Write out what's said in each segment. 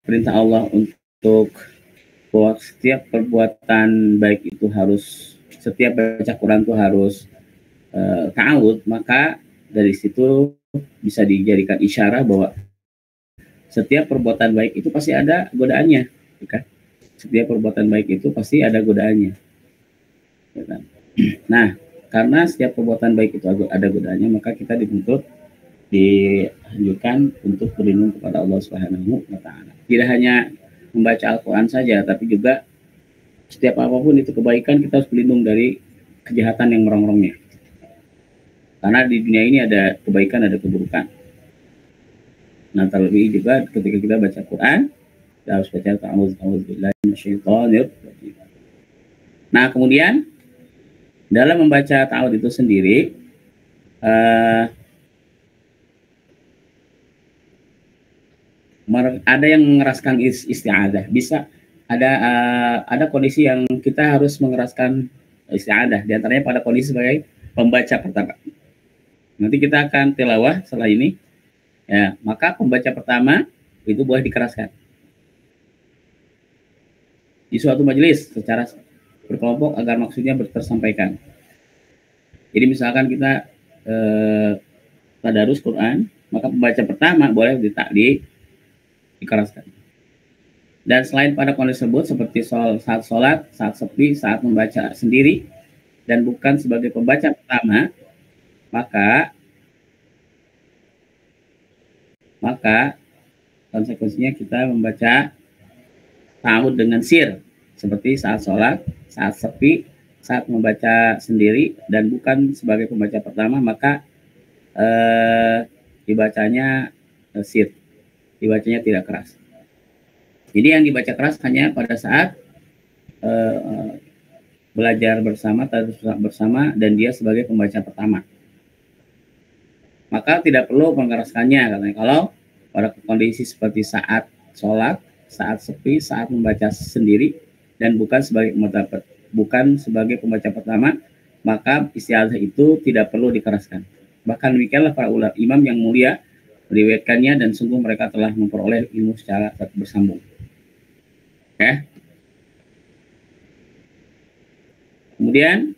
perintah Allah untuk bahwa setiap perbuatan baik itu harus, setiap baca Quran itu harus ta'awud, maka dari situ bisa dijadikan isyarat bahwa setiap perbuatan baik itu pasti ada godaannya, ya kan? Setiap perbuatan baik itu pasti ada godaannya, ya kan? Nah, karena setiap perbuatan baik itu ada godaannya, maka kita dianjurkan untuk berlindung kepada Allah Subhanahu wa taala. Tidak hanya membaca Al-Qur'an saja, tapi juga setiap apapun itu kebaikan, kita harus berlindung dari kejahatan yang merongrongnya. Karena di dunia ini ada kebaikan, ada keburukan. Nah, terlebih juga ketika kita baca Quran, kita harus baca ta'awudzubillahi minasyaitonir rajim. Nah, kemudian dalam membaca ta'awud itu sendiri, ada yang mengeraskan isti'adah. Bisa ada kondisi yang kita harus mengeraskan isti'adah. Di antaranya pada kondisi sebagai pembaca pertama. Nanti kita akan tilawah setelah ini. Ya, maka pembaca pertama itu boleh dikeraskan di suatu majelis secara berkelompok agar maksudnya tersampaikan. Jadi misalkan kita tadarus Quran, maka pembaca pertama boleh dikeraskan. Dan selain pada kondisi tersebut seperti saat sholat, saat sepi, saat membaca sendiri dan bukan sebagai pembaca pertama, maka konsekuensinya kita membaca ta'awud dengan sir, seperti saat sholat, saat sepi, saat membaca sendiri dan bukan sebagai pembaca pertama, maka dibacanya sir, dibacanya tidak keras. Jadi yang dibaca keras hanya pada saat belajar bersama, tadarus bersama, dan dia sebagai pembaca pertama. Maka tidak perlu mengeraskannya, katanya. Kalau pada kondisi seperti saat sholat, saat sepi, saat membaca sendiri, dan bukan sebagai pembaca pertama, maka isti'adzah itu tidak perlu dikeraskan. Bahkan demikianlah para ulama imam yang mulia meriwayatkannya, dan sungguh mereka telah memperoleh ilmu secara bersambung. Oke. Kemudian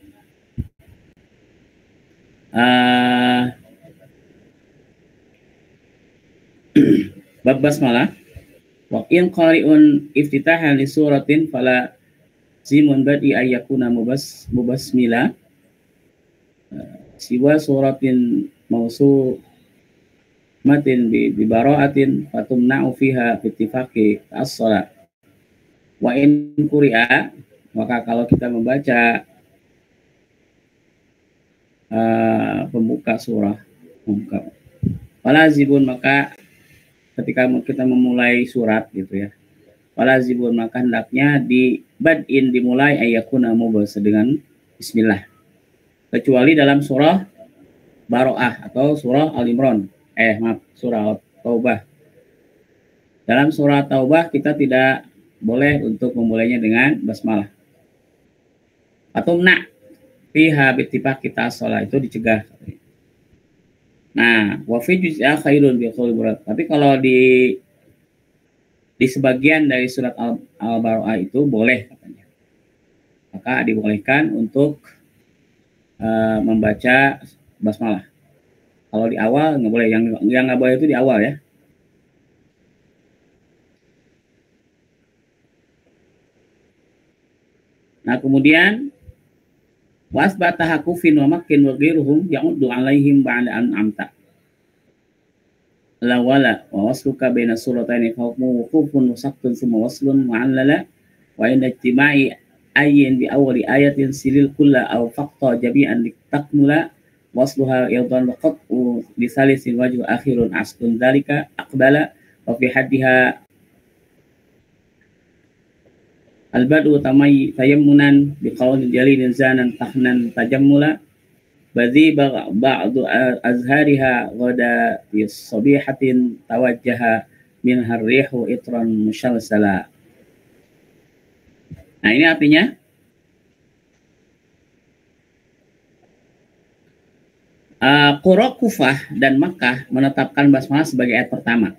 bab basmalah, wa in qari'un iftitahan li suratin fala zimun badi ayyakuna mubasmila siwa suratin mausumatin bi bara'atin fatumna'u fiha bittifaqi as-shalah. Wa in quri'a, maka kalau kita membaca pembuka surah, falazibun, maka ketika kita memulai surat gitu ya, falazibun, maka hendaknya dimulai ayakuna mubas dengan bismillah, kecuali dalam surah Baro'ah atau surah Al-Imran, surah Taubah. Dalam surah Taubah kita tidak boleh untuk memulainya dengan basmalah. Atau fiha bittifaq kita sholat, itu dicegah. Nah, wa fi juz'a khairun bi qouli murad. Tapi kalau di sebagian dari surat Al-Baro'ah itu boleh, katanya. Maka dibolehkan untuk membaca basmalah. Kalau di awal nggak boleh, yang nggak boleh itu di awal ya. Nah, kemudian wasbata hakufin wa makin wa ghairuhum ya'uddu alaihim ba'da an amta la wala wa wasluka baina surataini hukmu wuqufun wa saqtun thumma waslun mu'allala wa inda ijtima'i ayyin bi awwali ayatin silil kulla aw faqta jami'an litakmula wasluha yawdan wa qat'u bi salisin wajhu akhirun askun dzalika aqbala wa fi haddiha al-bad'u tayammunan biqaulin jalilin zanan tahnan tajammula badhi ba'du azhariha ghada bi sabihatin tawajjaha min harrihu itran mushalsala. Nah, ini artinya Qura Kufah dan Makkah menetapkan basmalah sebagai ayat pertama.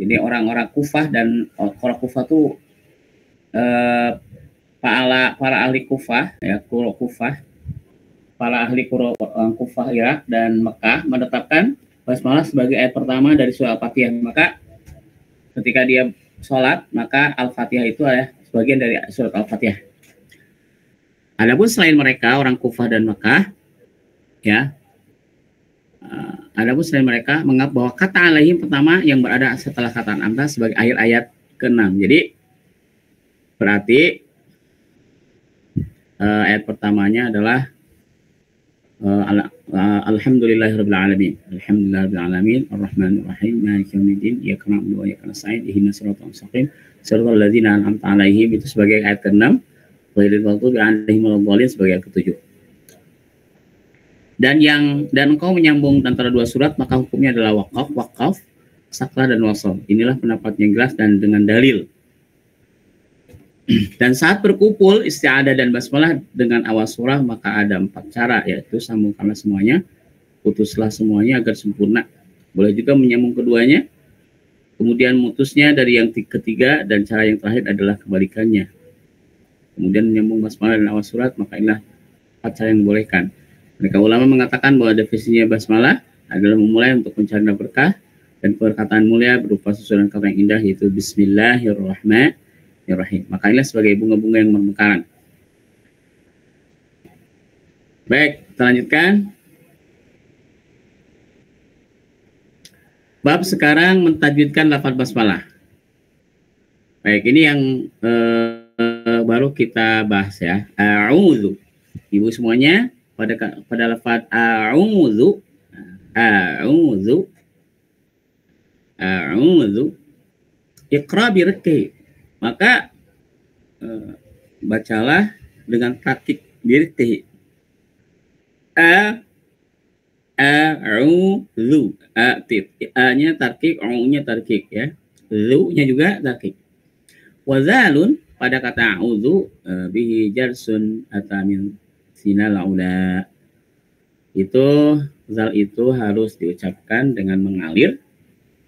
Jadi orang-orang Kufah dan orang Kufah tuh para ahli Kufah ya, para ahli Kufah Irak dan Mekah menetapkan basmalah sebagai ayat pertama dari surah Al-Fatihah. Maka ketika dia sholat, maka Al-Fatihah itu adalah sebagian dari surat Al-Fatihah. Adapun selain mereka orang Kufah dan Mekah, ya, adapun selain mereka menganggap bahwa kata alaihim pertama yang berada setelah kata anta sebagai akhir ayat ke-6. Jadi berarti ayat pertamanya adalah Alhamdulillahirabbil alamin. Alhamdulillahirabbil alamin, Arrahmanir Rahim, Maliki yaumiddin, Iyyaka na'budu wa iyyaka nasta'in, ihdinas siratal mustaqim, siratal ladzina an'amta 'alaihim, itu sebagai ayat ke-6, ghairil maghdubi 'alaihim waladdallin sebagai ayat ke-7. Dan engkau menyambung antara dua surat, maka hukumnya adalah wakaf, saklah dan wasal. Inilah pendapat yang jelas dan dengan dalil. Dan saat berkumpul isti'adah dan basmalah dengan awal surah, maka ada 4 cara, yaitu sambungkanlah semuanya, putuslah semuanya agar sempurna. Boleh juga menyambung keduanya, kemudian mutusnya dari yang ketiga, dan cara yang terakhir adalah kebalikannya. Kemudian menyambung basmalah dan awal surat, maka inilah 4 cara yang dibolehkan. Mereka ulama mengatakan bahwa definisinya basmalah adalah memulai untuk mencari berkah dan perkataan mulia berupa susunan kata yang indah, yaitu Bismillahirrahmanirrahim. Maka inilah sebagai bunga-bunga yang bermekaran. Baik, kita lanjutkan. Bab sekarang mentajwidkan lafaz basmalah. Baik, ini yang baru kita bahas ya. A'udzu. Ibu semuanya pada lafaz a'udzu, iqra birqi. Maka bacalah dengan tarkik birqi. A'udzu. A-nya tarkik, u-nya tarkik ya. Zu-nya juga tarkik. Wa zalun pada kata a'udzu bihi jarsun atamin sinal ula. Itu zal itu harus diucapkan dengan mengalir,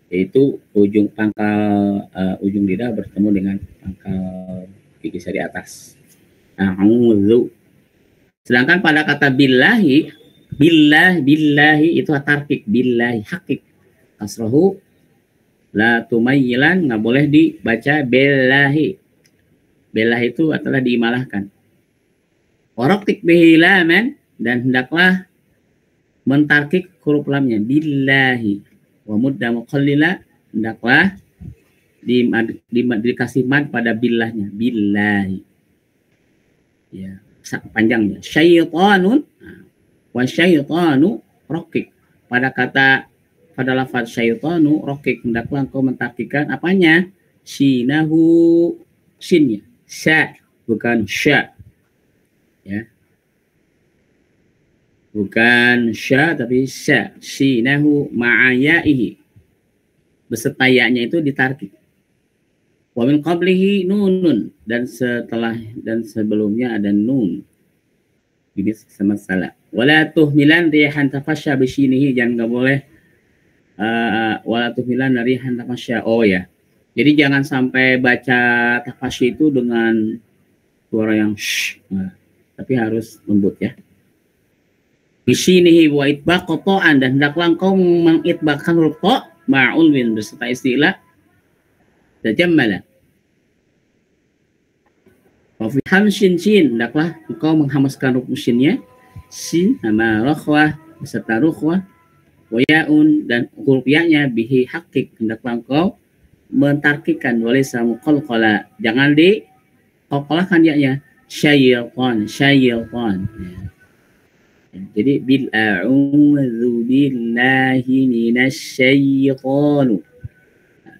yaitu ujung pangkal ujung lidah bertemu dengan pangkal gigi di atas. A'udzu. Sedangkan pada kata billahi itu tarkik, billahi hakik. Kasrohu la tumayyilan, nggak boleh dibaca billahi. Billahi itu adalah diimalahkan. Waraqtik bihi laman, dan hendaklah mentarkik huruf lamnya billahi. Wa mudda muqallila, hendaklah dikasih mad pada billahnya, billahi. Ya, panjangnya. Syaitanun wa syaitanu raqik. Pada lafaz syaitanu raqik, hendaklah engkau mentarkikkan apanya? Shinahu, shinnya. Sya, bukan sya. Ya. Bukan sya tapi sya. Shinahu ma'ayaihi. Beserta ya-nya itu ditarkik. Wa min qablihi nunun, dan setelah dan sebelumnya ada nun. Ini sama salah. Wala tuhmilan rihan tafasya bisyinihi, jangan enggak boleh wala tuhmilan rihan tafasya. Oh ya. Jadi jangan sampai baca tafasya itu dengan suara yang tapi harus lembut ya. Bisyinihi wa itbaq qata'an, dan hendaklah engkau mengitbaqkan huruf ta ma'ul min beserta istilah tajammala. Wa fi hamsin sin, hendaklah engkau menghamaskan huruf sinnya, sin sama rakhwah beserta rukhwah, wa ya'un, dan huruf ya-nya bihi hakik, hendaklah engkau mentarkikan walaysa muqalqala, jangan di qalqalahkan ya-nya. Syaitan. Jadi bil a'udzu billahi minasyaitonir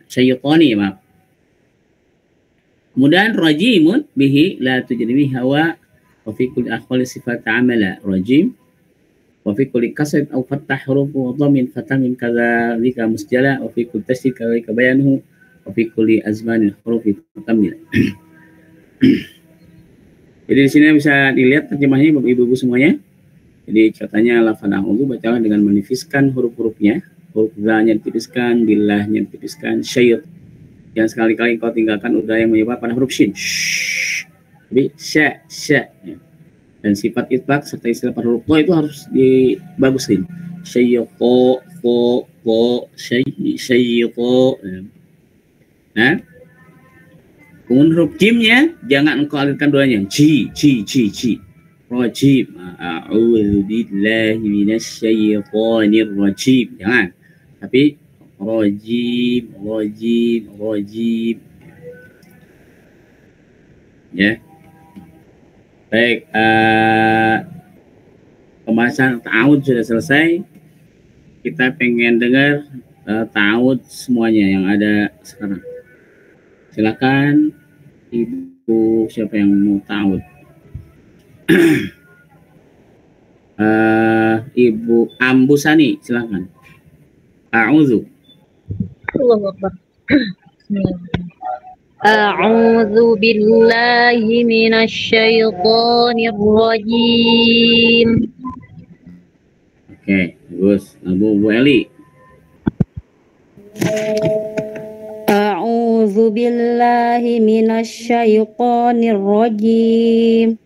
syaitani, maaf. Kemudian rajimun bihi la tujribi hawa wa fi kulli akhwali sifat amala rajim wa fi kulli kasr aw fathah huruf wa dhammin fatamin kadzalika musjala wa fi kulli tashdid kadzalika bayanuhu wa fi kulli azmanil huruf mukammil. Jadi di sini bisa dilihat terjemahnya ibu-ibu semuanya. Jadi katanya lafaz a'udzu bacalah dengan menifiskan huruf-hurufnya huruf za-nya ditipiskan, billah-nya ditipiskan, syait. Yang sekali-kali kau tinggalkan udah yang menyebar pada huruf shin. Jadi sya. Ya. Dan sifat itbaq serta istilah pada huruf to itu harus dibagusin. Syaiqo, syaiqo. Nah, kemudian huruf jimnya jangan engkau alirkan duanya. Ji. Rajim. A'udzu billahi minasyaitonir rajim. Jangan. Tapi rajim. Ya. Baik, pembahasan ta'awud sudah selesai. Kita pengen dengar ta'awud semuanya yang ada sekarang. Silakan Ibu, siapa yang mau ta'awud? Ibu Ambusani, silakan. A'udzu. Allahu Akbar. A'udzu billahi minasyaitonir rajim. Oke, bagus. Bu Eli. A'udzu billahi minasyaitonir rajim.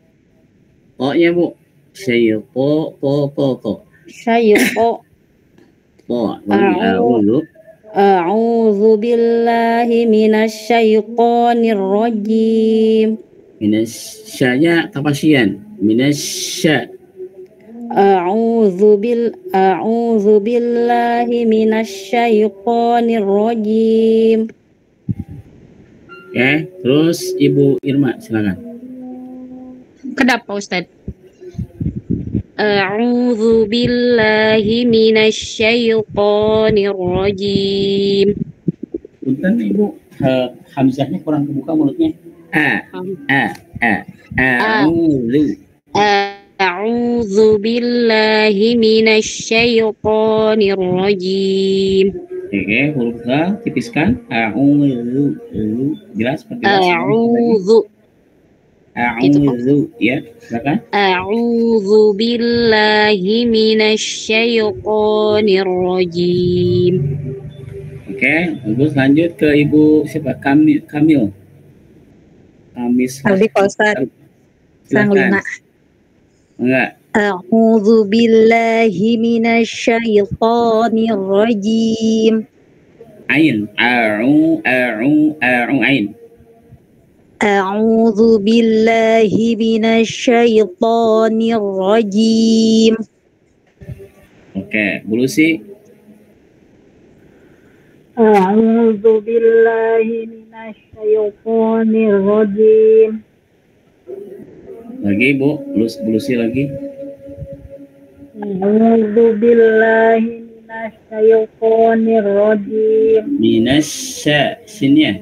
Oh-nya, Bu. Syaiqo, to. Syaiqo. A'udzu. A'udzu billahi minasyaitonir rajim. Minasyanya tapasian. Minasya. A'udzu billahi minasyaitonir rajim. Oke, terus Ibu Irma silakan. Kenapa Ustaz? A'udzu billahi minasyaitonir rajim. Punten Ibu, hamzahnya kurang kebuka mulutnya. A'udzu billahi minasyaitonir rajim. Oke, huruf za tipiskan. A'udzu. Jelas seperti A'udzu. Ya, silakan. A'udzu billahi minasyaitonir rajim. Oke, bagus. Lanjut ke Ibu siapa? Kamis. Aldi Pak Ustaz. Sanglina. Enggak. A'udzu billahi minasyaitonir rajim. Ain. Ain. A'udzu billahi minasyaitonir rajim. Oke, Bu Lucy. A'udzu billahi minasyaitonir rajim. Lagi Bu Lucy lagi. A'udzu billahi minasyaitonir rajim. Sinnya.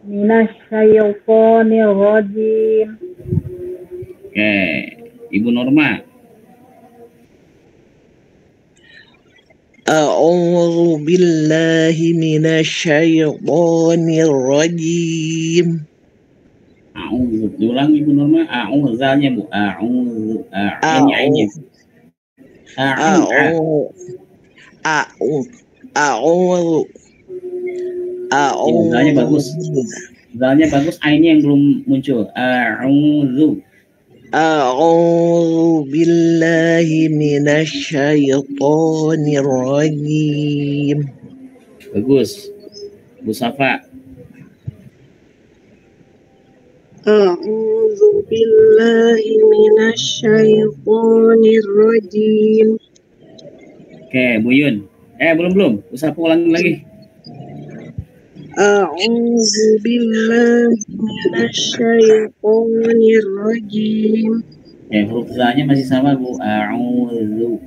Minasyaitonir rajim. Oke, Ibu Norma. A'udzu billahi minasyaitonir rajim. A'udzu. Diulang Ibu Norma. A'udzanya Bu. A'udzu. A'udzu. Zalnya bagus. Zalnya bagus, ainnya yang belum muncul. A'udzu. A'udzu billahi minasyaitonir rajim. Bagus. Bu Safa. A'udzu billahi minasyaitonir rajim. Oke, Bu Yun. Belum. Bu Safa ulangi lagi. A'udzu billahi minasyaitonir rajim. Huruf za-nya masih sama Bu. A'udzu.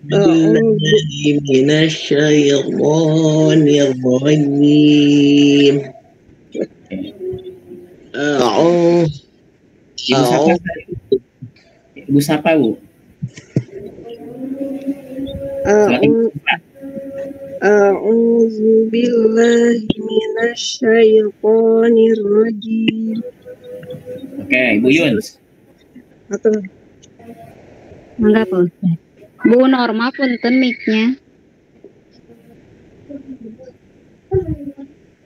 billahi minasyaitonir rajim. Ibu Sapa Bu. A'udzu billahi minasyaitonir rajim. Oke, Ibu Yun. Enggak, Pak Ustaz. Bu normal punten mic-nya.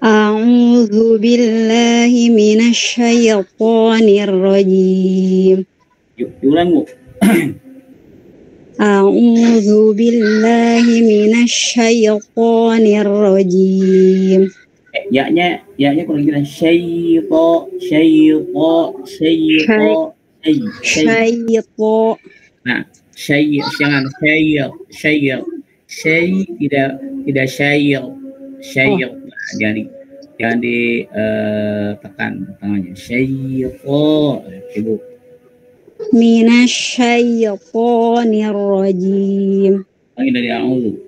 A'udzu billahi minasyaitonir rajim. Yuk, diulang Bu. A'udzu billahi minasyaitonir rajim. Ya-nya kurang jelas. Syaito, Syaiton. Nah, jangan tidak syai'il. Nah, jangan tekan tangannya. Syai'o. Ibu. Minasyaitonir rajim. Lagi dari a'udzu.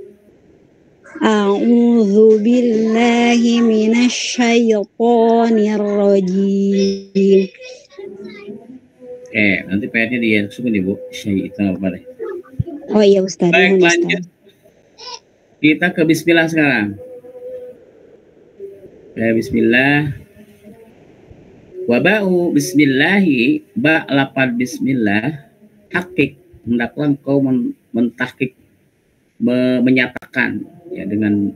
A'udzu billahi minasyaitonir rajim. Nanti PR-nya dia sukun Ibu. Syai'ito apa deh. Oh iya Ustaz. Baik, mohon lanjut. Ustaz. Kita ke bismillah sekarang. Bismillah. Waba'u bismillahi, ba lapad bismillah, hakik, hendaklah engkau mentahkik, menyatakan ya dengan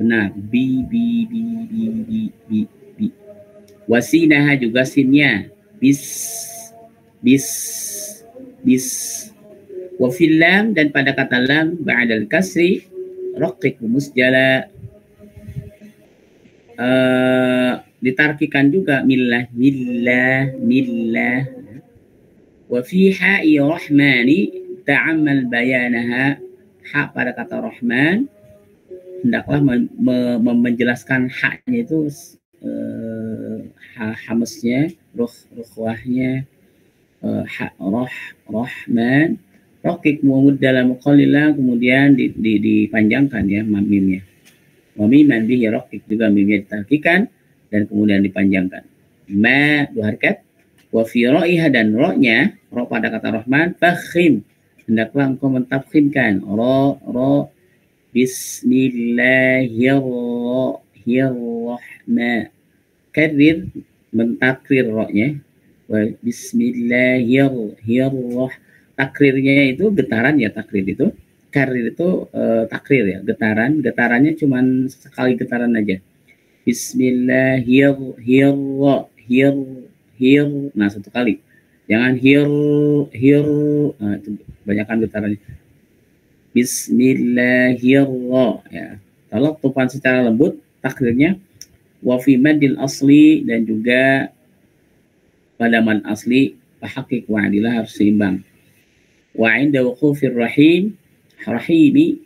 benar. Bi. Wasinaha juga sinnya. Bis. Wa fil lam, dan pada kata lam ba'dal kasri raqiq musjala. Ditarkikan juga millah. Wa fi ha'i rahmani ta'ammal bayanaha, ha pada kata rahman hendaklah menjelaskan haknya itu hamasnya, rukhwahnya, rahman, raqiq muamud dalam qalila, kemudian dipanjangkan ya mimnya. Wa miman bihi raqiq, juga mimnya ditarkikan dan kemudian dipanjangkan. Ma dua harakat. Wa fi ra'iha, dan ro-nya, ro pada kata rahman, fakhim, hendaklah engkau mentafkhimkan ro. Bismillahirrahmanirrahim. Karir, mentakrir ro-nya. Wa bismillahirrahmanirrahim. Takrirnya itu getaran ya, takrir itu. Karir itu takrir ya, getarannya cuman sekali getaran aja. Bismillahirrahmanirrahim. Nah, satu kali. Jangan nah, itu banyakkan getarannya. Bismillahirrahmanirrahim ya. Kalau tupan secara lembut takrirnya. Wa fi madil asli, dan juga pada mad asli hakik wa adilah, harus seimbang. Wa inda wuqufir rahimi,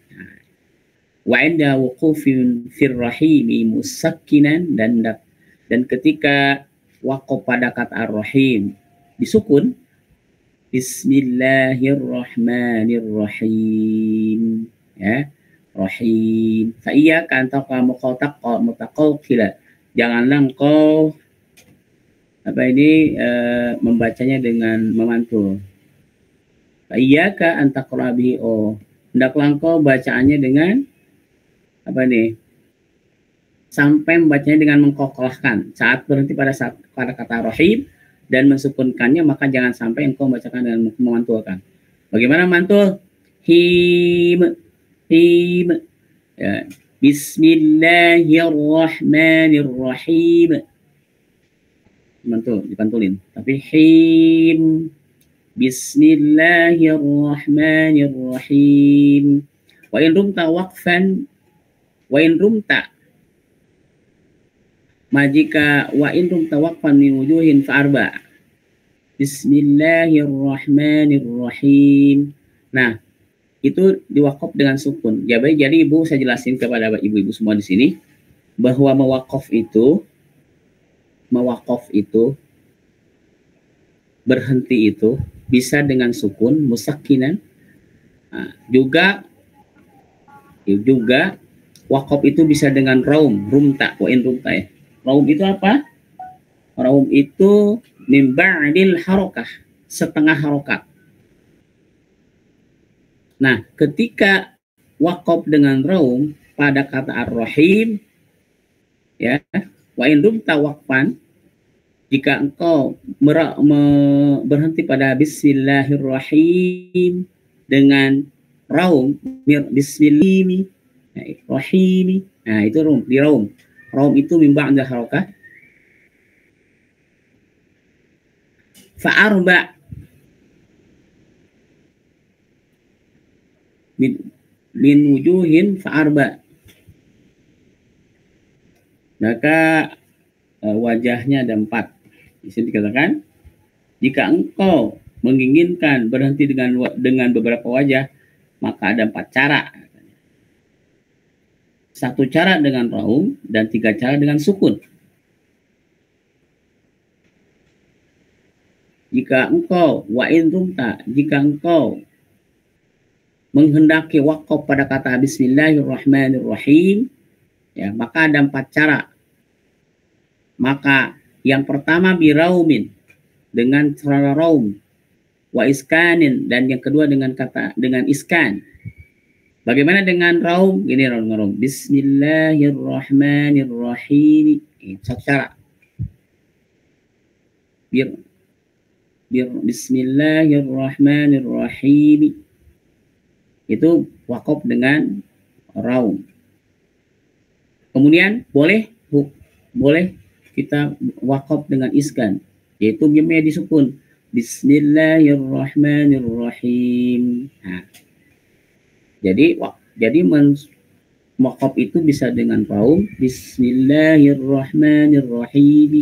wa inda wuqufin fir rahimi musakkinan, dan ketika waqaf pada kata ar-rahim disukun, bismillahirrahmanirrahim ya, rahim. Fa iyyaka an taqamu mutaqawqila, janganlah engkau membacanya dengan memantul. Fa iyyaka an taqra bihi, hendaklah engkau bacaannya dengan sampai membacanya dengan mengkokolahkan. Saat berhenti pada kata rahim dan mensukunkannya, maka jangan sampai engkau membacakan dengan memantulkan. Bagaimana mantul? Him ya. Bismillahirrahmanirrahim. Mantul, dipantulin. Tapi him. Bismillahirrahmanirrahim. Wa in rumta waqfan, wa in rumta, majika wa in rumta waqfan min wujuhin fa arba. Bismillahirrahmanirrahim. Nah, itu diwakaf dengan sukun. Jadi Ibu, saya jelasin kepada ibu-ibu semua di sini bahwa mewakaf itu berhenti itu bisa dengan sukun musakkinan. Nah, juga wakaf itu bisa dengan rumta, wa in rumta ya. Raum itu apa? Raum itu min ba'dil harokah, setengah harokat. Nah, ketika wakaf dengan raum pada kata ar-rahim ya, wa in rumta waqfan, jika engkau berhenti pada bismillahirrahim, dengan raum, bismillahirrahmanirrahim. Nah, itu raum, di raum. Raum itu min ba'da harakah. Fa'arba min wujuhin fa'arba. Maka wajahnya ada 4. Di sini dikatakan, jika engkau menginginkan berhenti dengan beberapa wajah, maka ada 4 cara. 1 cara dengan raum dan 3 cara dengan sukun. Jika engkau jika engkau menghendaki wakaf pada kata bismillahirrahmanirrahim, ya, maka ada 4 cara. Maka yang pertama biraumin, dengan cara raum, wa iskanin, dan yang kedua dengan iskan. Bagaimana dengan raum? Ini raum. Bismillahirrahmanirrahim. Ini 1 cara. Bismillahirrahmanirrahim. Itu wakaf dengan raum. Kemudian boleh kita wakaf dengan iskan, yaitu mimnya disukun. Bismillahirrahmanirrahim. Nah, jadi wakaf itu bisa dengan raum. Bismillahirrahmanirrahim.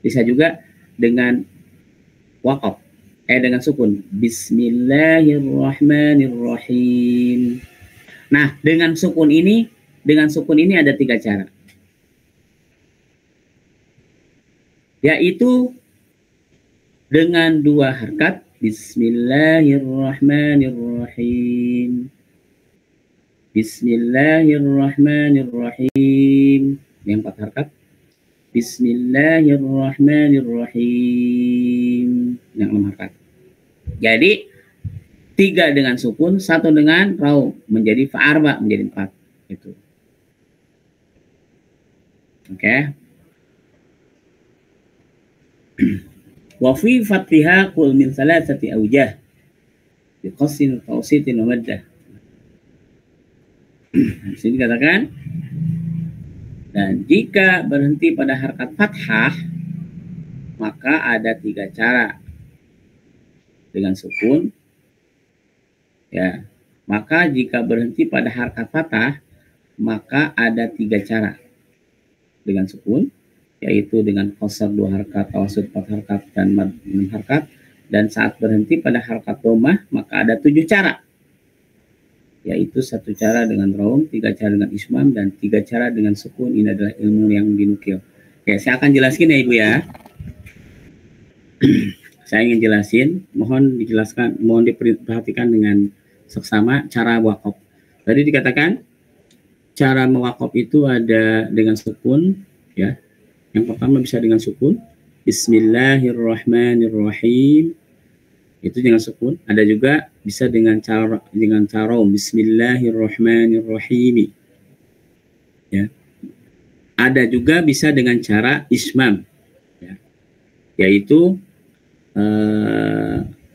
Bisa juga dengan wakaf, dengan sukun. Bismillahirrahmanirrahim. Nah, dengan sukun ini ada 3 cara. Yaitu dengan 2 harkat. Bismillahirrahmanirrahim. Bismillahirrahmanirrahim. Yang 4 harkat. Bismillahirrahmanirrahim. Yang 6 harkat. Jadi 3 dengan sukun, 1 dengan raum, menjadi fa'arba, menjadi 4. Itu. Oke. Wa fi fathiha qul min 3 awjah bi qasrin tawsitin wa maddah. Di sini dikatakan, dan jika berhenti pada harakat fathah, maka ada 3 cara. Dengan sukun, ya. Maka jika berhenti pada harakat fathah, maka ada 3 cara. Dengan sukun, yaitu dengan qasar 2 harakat, tawasud 4 harakat, dan mad 6 harakat. Dan saat berhenti pada harakat dhammah, maka ada 7 cara. Yaitu 1 cara dengan raum, 3 cara dengan ismam, dan 3 cara dengan sukun. Ini adalah ilmu yang dinukil. Oke, saya akan jelaskan ya Ibu ya. Saya ingin jelasin, mohon diperhatikan dengan seksama cara wakaf. Tadi dikatakan cara mewakaf itu ada dengan sukun, ya. Yang pertama bisa dengan sukun, Bismillahirrahmanirrahim. Itu dengan sukun. Ada juga bisa dengan cara Bismillahirrahmanirrahim. Ya. Ada juga bisa dengan cara ismam, ya. Yaitu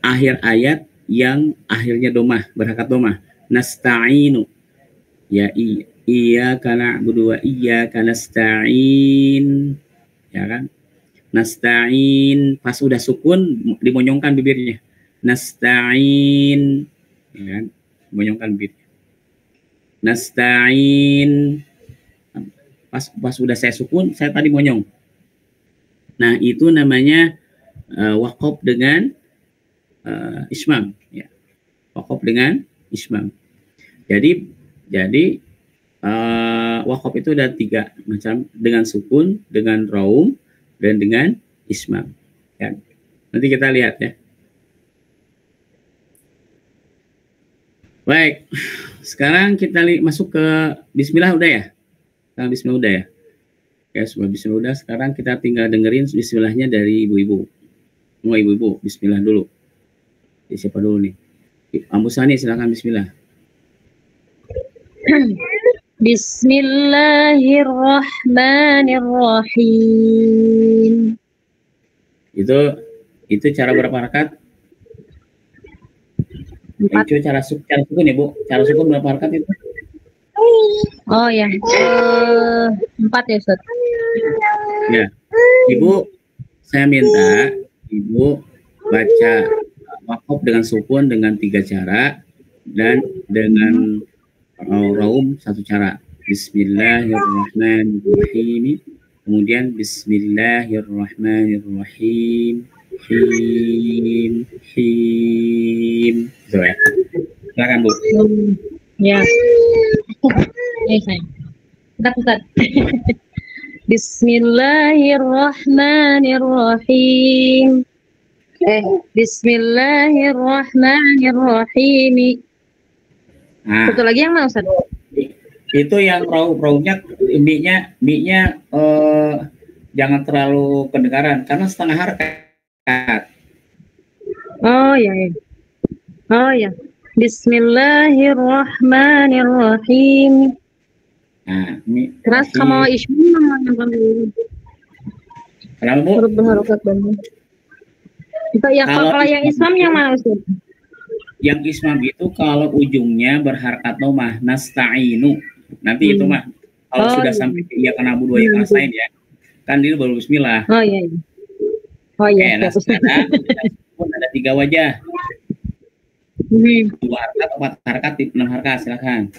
akhir ayat yang akhirnya domah, berhakat domah. Nasta'inu. Ya, iyyaka na'budu wa iyyaka nasta'in. Ya kan? Nasta'in, pas udah sukun dimonyongkan bibirnya. Nasta'in, ya kan? Monyongkan bibirnya. Nasta'in, pas udah saya sukun, saya tadi monyong. Nah, itu namanya wakaf dengan ismam, ya. Wakaf dengan ismam. Jadi wakaf itu ada 3 macam, dengan sukun, dengan raum, dan dengan ismam. Ya. Nanti kita lihat ya. Baik, sekarang kita masuk ke Bismillah udah ya? Sekarang Bismillah udah ya? Ya, semua Bismillah udah. Sekarang kita tinggal dengerin Bismillahnya dari ibu-ibu. Semua ibu-ibu, Bismillah dulu. Jadi siapa dulu nih? Ambu Sani, silakan Bismillah. Bismillahirrahmanirrahim. Itu Itu cara berapa harakat? 4. Itu cara sukun ya Bu. Cara sukun berapa harakat itu? Oh ya, 4 ya Ustaz. Ya, Ibu, saya minta Ibu baca waqaf dengan sukun dengan 3 cara dan dengan raum 1 cara. Bismillahirrahmanirrahim. Kemudian Bismillahirrahmanirrahim. Him. Gitu ya. Silakan Bu. Ya. Sayang. Ustaz. Bismillahirrahmanirrahim. Bismillahirrahmanirrahim. Nah, Satu lagi yang mana Ustaz? itu yang raumnya mi-nya jangan terlalu kedengaran karena setengah harakat. Oh ya. Oh ya. Bismillahirrahmanirrahim. Nah, mi. Keras sama ismi namanya Bang. Kenapa Bu? Huruf berharokat Bang. Kalau yang Islam yang mana Ustaz? Yang ismam itu kalau ujungnya berharakat domah nasta'inu. Nanti itu mah kalau sudah sampai iya karena abu dua yang lain ya. Kan dia baru bismillah. Oh iya. Oh iya. Nah, sekarang ada 3 wajah. 2 harakat, 4 harakat, 6 harakat, silakan.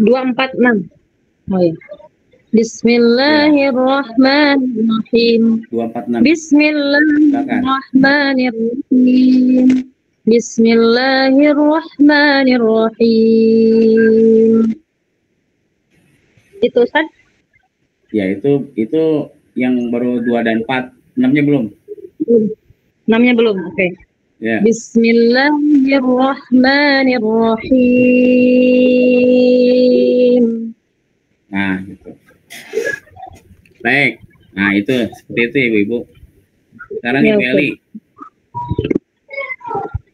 2, 4, 6. Oh iya. Bismillahirrahmanirrahim. 2, 4, 6. Bismillahirrahmanirrahim. Bismillahirrahmanirrahim. Itu Ustaz? Ya, itu yang baru 2 dan 4. 6-nya belum? 6-nya belum. Oke. Ya. Bismillahirrahmanirrahim. Nah, gitu. Baik. Nah, itu seperti itu Ibu. Sekarang Ya, Ibu Eli.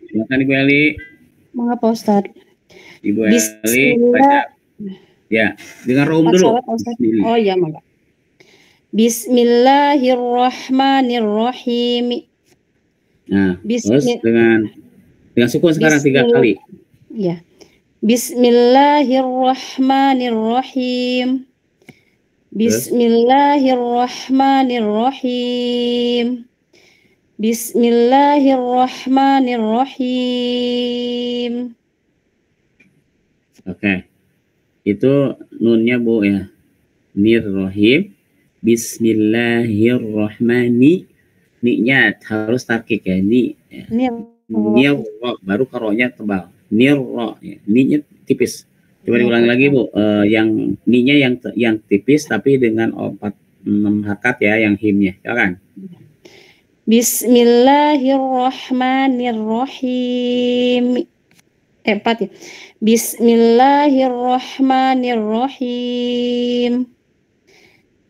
Silakan Ibu Eli. Mengapa Ustaz? Ibu Eli baca. Ya, dengan raum dulu. Oh ya, mangga. Bismillahirrahmanirrahim. Nah, terus dengan sukun sekarang 3 kali. Ya. Bismillahirrahmanirrahim. Bismillahirrahmanirrahim. Bismillahirrahmanirrahim. Oke. Itu nunnya Bu ya. Nirrahim. Bismillahirrahmanirrahim. Ni-nya harus takik ya. Ni. Nir baru karonya tebal. Nirro ya. Ni-nya tipis. Coba diulangi lagi Bu. Yang ni-nya yang tipis tapi dengan 4-6 harakat ya yang himnya. Silakan. Bismillahirrahmanirrahim. 4 ya. Bismillahirrahmanirrahim.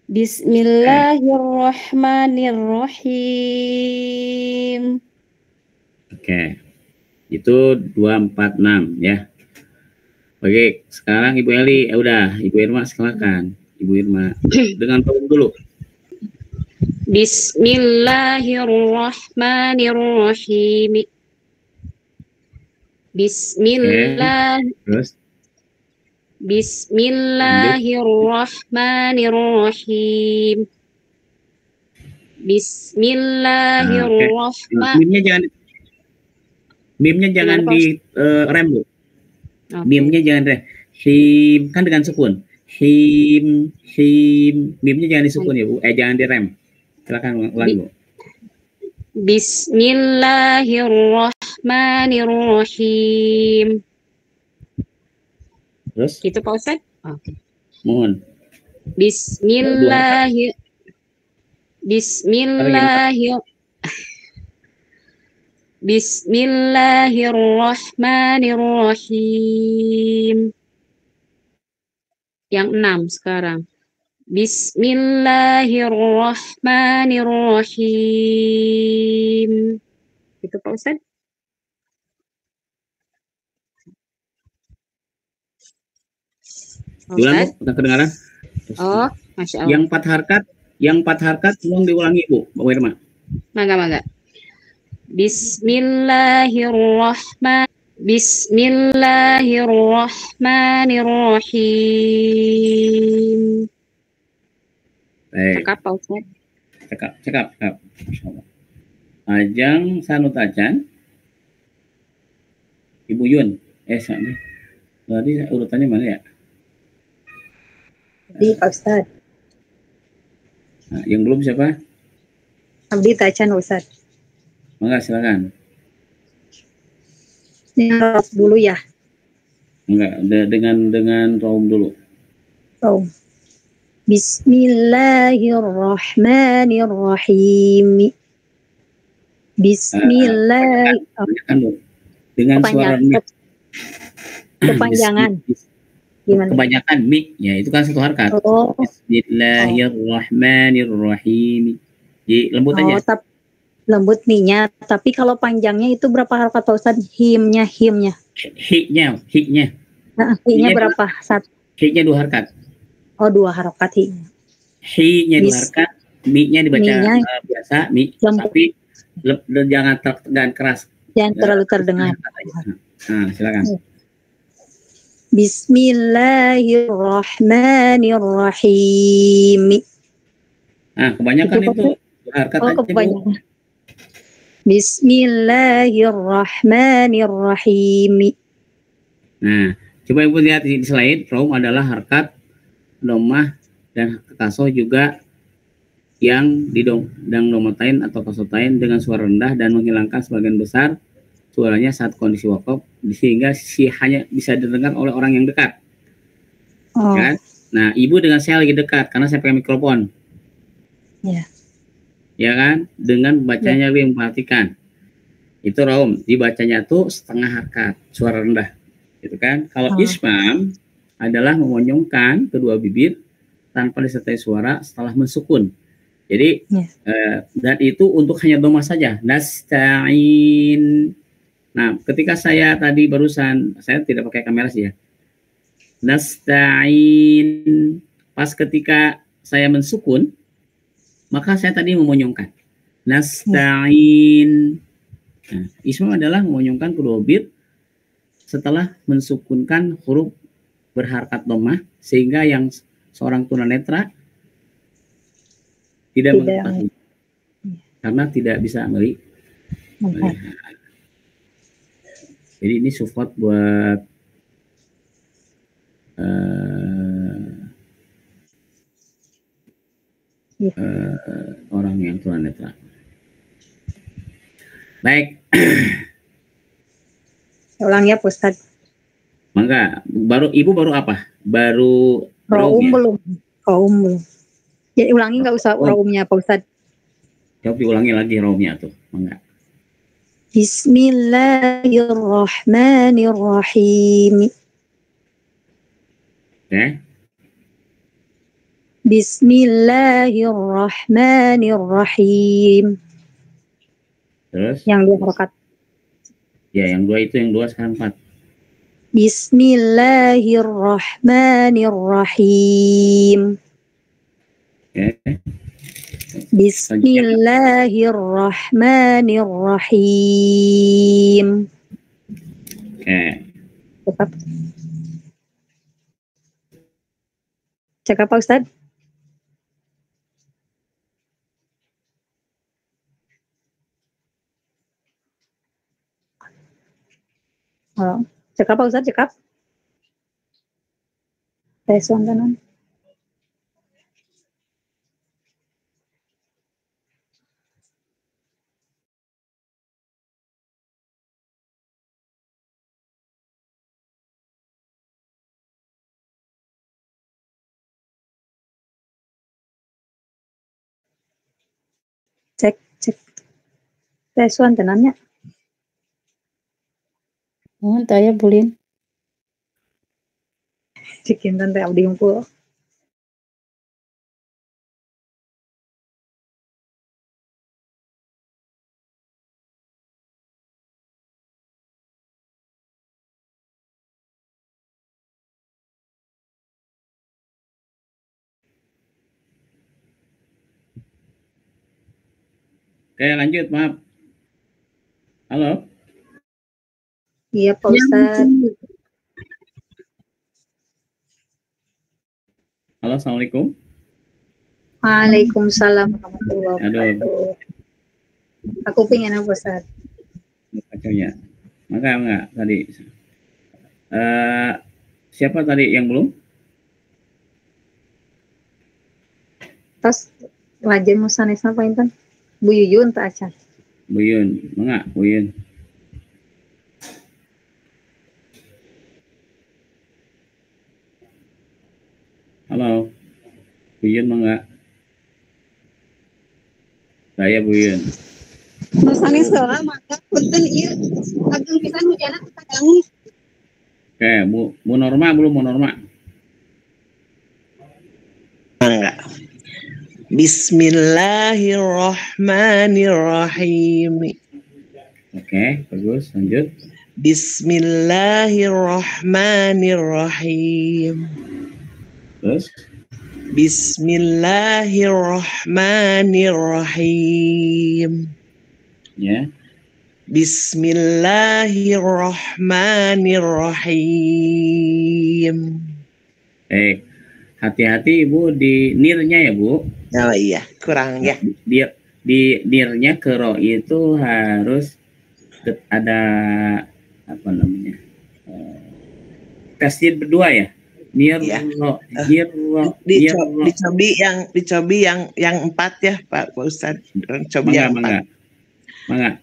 Bismillahirrahmanirrahim. Oke. Itu 2, 4, 6 ya. Oke, sekarang Ibu Eli, udah, Ibu Irma silakan. Ibu Irma dengan tolong dulu. Bismillahirrahmanirrahim. Bismillahirrahmanirrahim. Bismillahirrahmanirrahim. Mimnya jangan di rem Bu. Okay. Mimnya jangan rem. Him kan dengan sukun. Him. Mimnya jangan disukun ya Bu. Jangan direm. Silakan ulang Bu. Bismillahirrahmanirrahim. Terus? Gitu Pak Ustaz? Oke. Mohon. Bismillahirrahmanirrahim. Yang 6 sekarang. Bismillahirrahmanirrahim. Itu Pak Ustaz? Diulang Bu, kedengaran? Oh, Masya Allah. Yang 4 harakat tolong diulangi Bu, Mbak Irma. Mangga. Bismillahirrahmanirrahim. Baik, Cakap Pak Ustaz. cakap. Insyaallah. Ajang Sanut Acan, Ibu Yun. Sana. Tadi urutannya mana ya? Abdi Pak Ustaz. Nah, yang belum siapa? Abdi Tacan Ustaz. Mangga silakan. Ini harus dulu ya. Enggak, dengan Raum dulu. Oh. Bismillahirrahmanirrahim. Bismillah. Dengan suara mik. Kepanjangan. Gimana? Kebanyakan mik, ya itu kan satu harkat. Oh. Bismillahirrahmanirrahim. Jadi lembut aja. Lembut nih-nya. Tapi kalau panjangnya itu berapa harkat Pak Ustaz? Himnya. Hiknya. Nah, hiknya berapa? Satu. Hiknya 2 harkat. Oh, 2 harkat hiknya. Hi-nya 2 harkat, mi-nya dibaca biasa, mi, tapi jangan terdengar keras. Jangan terlalu terdengar. Nah, silakan. Bismillahirrahmanirrahim. Nah, kebanyakan itu harkat aja. Kebanyakan. Bismillahirrahmanirrahim. Nah, coba Ibu lihat di slide, Raum adalah harkat, domah, dan kaso juga yang didang domatain atau kasotain dengan suara rendah dan menghilangkan sebagian besar suaranya saat kondisi wakaf, sehingga hanya bisa didengar oleh orang yang dekat. Kan? Nah, Ibu dengan saya lagi dekat karena saya pakai mikrofon. Ya kan? Dengan bacanya yang memperhatikan. Itu Raum, dibacanya tuh setengah harkat, suara rendah. Gitu kan? Kalau ismam adalah memonyongkan kedua bibir tanpa disertai suara setelah mensukun. Jadi dan itu untuk hanya doma saja. Nasta'in. Nah, ketika saya tadi barusan, saya tidak pakai kamera sih ya. Nasta'in. Pas ketika saya mensukun, maka saya tadi memonyongkan. Nasta'in. Nah, ismam adalah memonyongkan kedua bibir setelah mensukunkan huruf berharkat domah, sehingga yang seorang tunanetra tidak mengetahui karena tidak bisa melihat. Jadi ini support buat orang yang tunanetra. Baik. Ulang ya, Pak Ustaz. Mangga, Ibu baru apa? Baru Raum belum. Jadi ulangi nggak usah raumnya, Pak Ustaz. Coba diulangi lagi raumnya tuh, mangga. Bismillahirrahmanirrahim. Bismillahirrahmanirrahim. Terus? Yang 2 harkat. Ya, yang 2 itu, yang 2 sekarang 4. Bismillahirrahmanirrahim. Bismillahirrahmanirrahim. Cakap Pak Ustaz. Cakap Pak Ustaz, cakap. Tes kanan. Cek. Tes tenannya. Tanya Bulin. Cikin tante Abdi Unggul. Oke, lanjut, maaf. Halo. Iya Pak Ustadz. Halo, assalamualaikum. Waalaikumsalam warahmatullahi Aduh, wabarakatuh. Aku pengen apa Ustadz? kacaunya. Enggak tadi. Siapa tadi yang belum? Tas wajan musanes apa intan? Bu Yuyun tak acan. Buyun, enggak, Buyun. Halo, Buyun enggak? Saya Buyun. Musanes soal maka punten ieu ageng pisan hujana tetangi. Oke, Bu Norma belum, Bu Norma. Enggak. Bismillahirrahmanirrahim. Oke, bagus. Lanjut. Bismillahirrahmanirrahim. Terus, Bismillahirrahmanirrahim. ya. Bismillahirrahmanirrahim. Hati-hati Ibu di nirnya ya, Bu. Oh iya, kurang ya. Di nirnya ke ro itu harus ada apa namanya? Kasih berdua ya. Nir Iya. ro, nir ro, nir ro. Dicobi yang 4 ya, Pak Ustadz. Cobi yang 4. Mangga.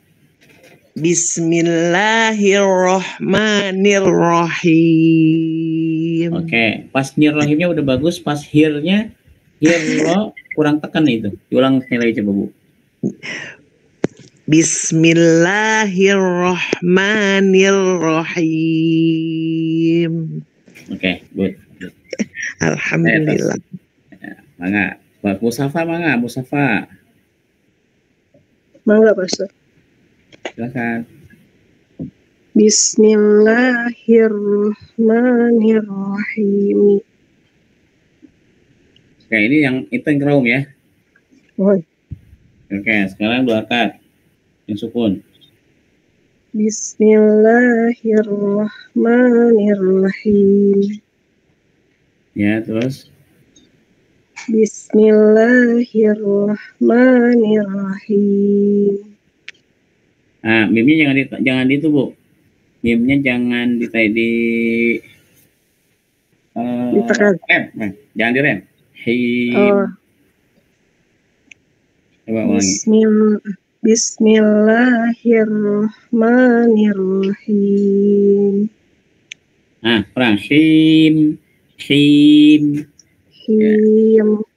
Bismillahirrahmanirrahim. Oke, pas nirrohimnya udah bagus, pas hirnya hirro kurang tekan itu. Diulang sekali lagi coba, Bu. Bismillahirrahmanirrahim. Oke, good. Alhamdulillah. Mangga. Pak Musafa, mangga, Musafa. Mangga Pak Ustaz. Silakan. Bismillahirrahmanirrahim. Oke, ini yang itu yang raum ya. Oh, Oke, sekarang dua kata yang sukun. Bismillahirrahmanirrahim. Ya, terus Bismillahirrahmanirrahim. nah, mimnya jangan di itu, Bu. Mimnya jangan di Ditekan. rem. Jangan direm. Him. Oh, Coba ulangi. Bismillahirrahmanirrahim. Nah, perang. Him. Him.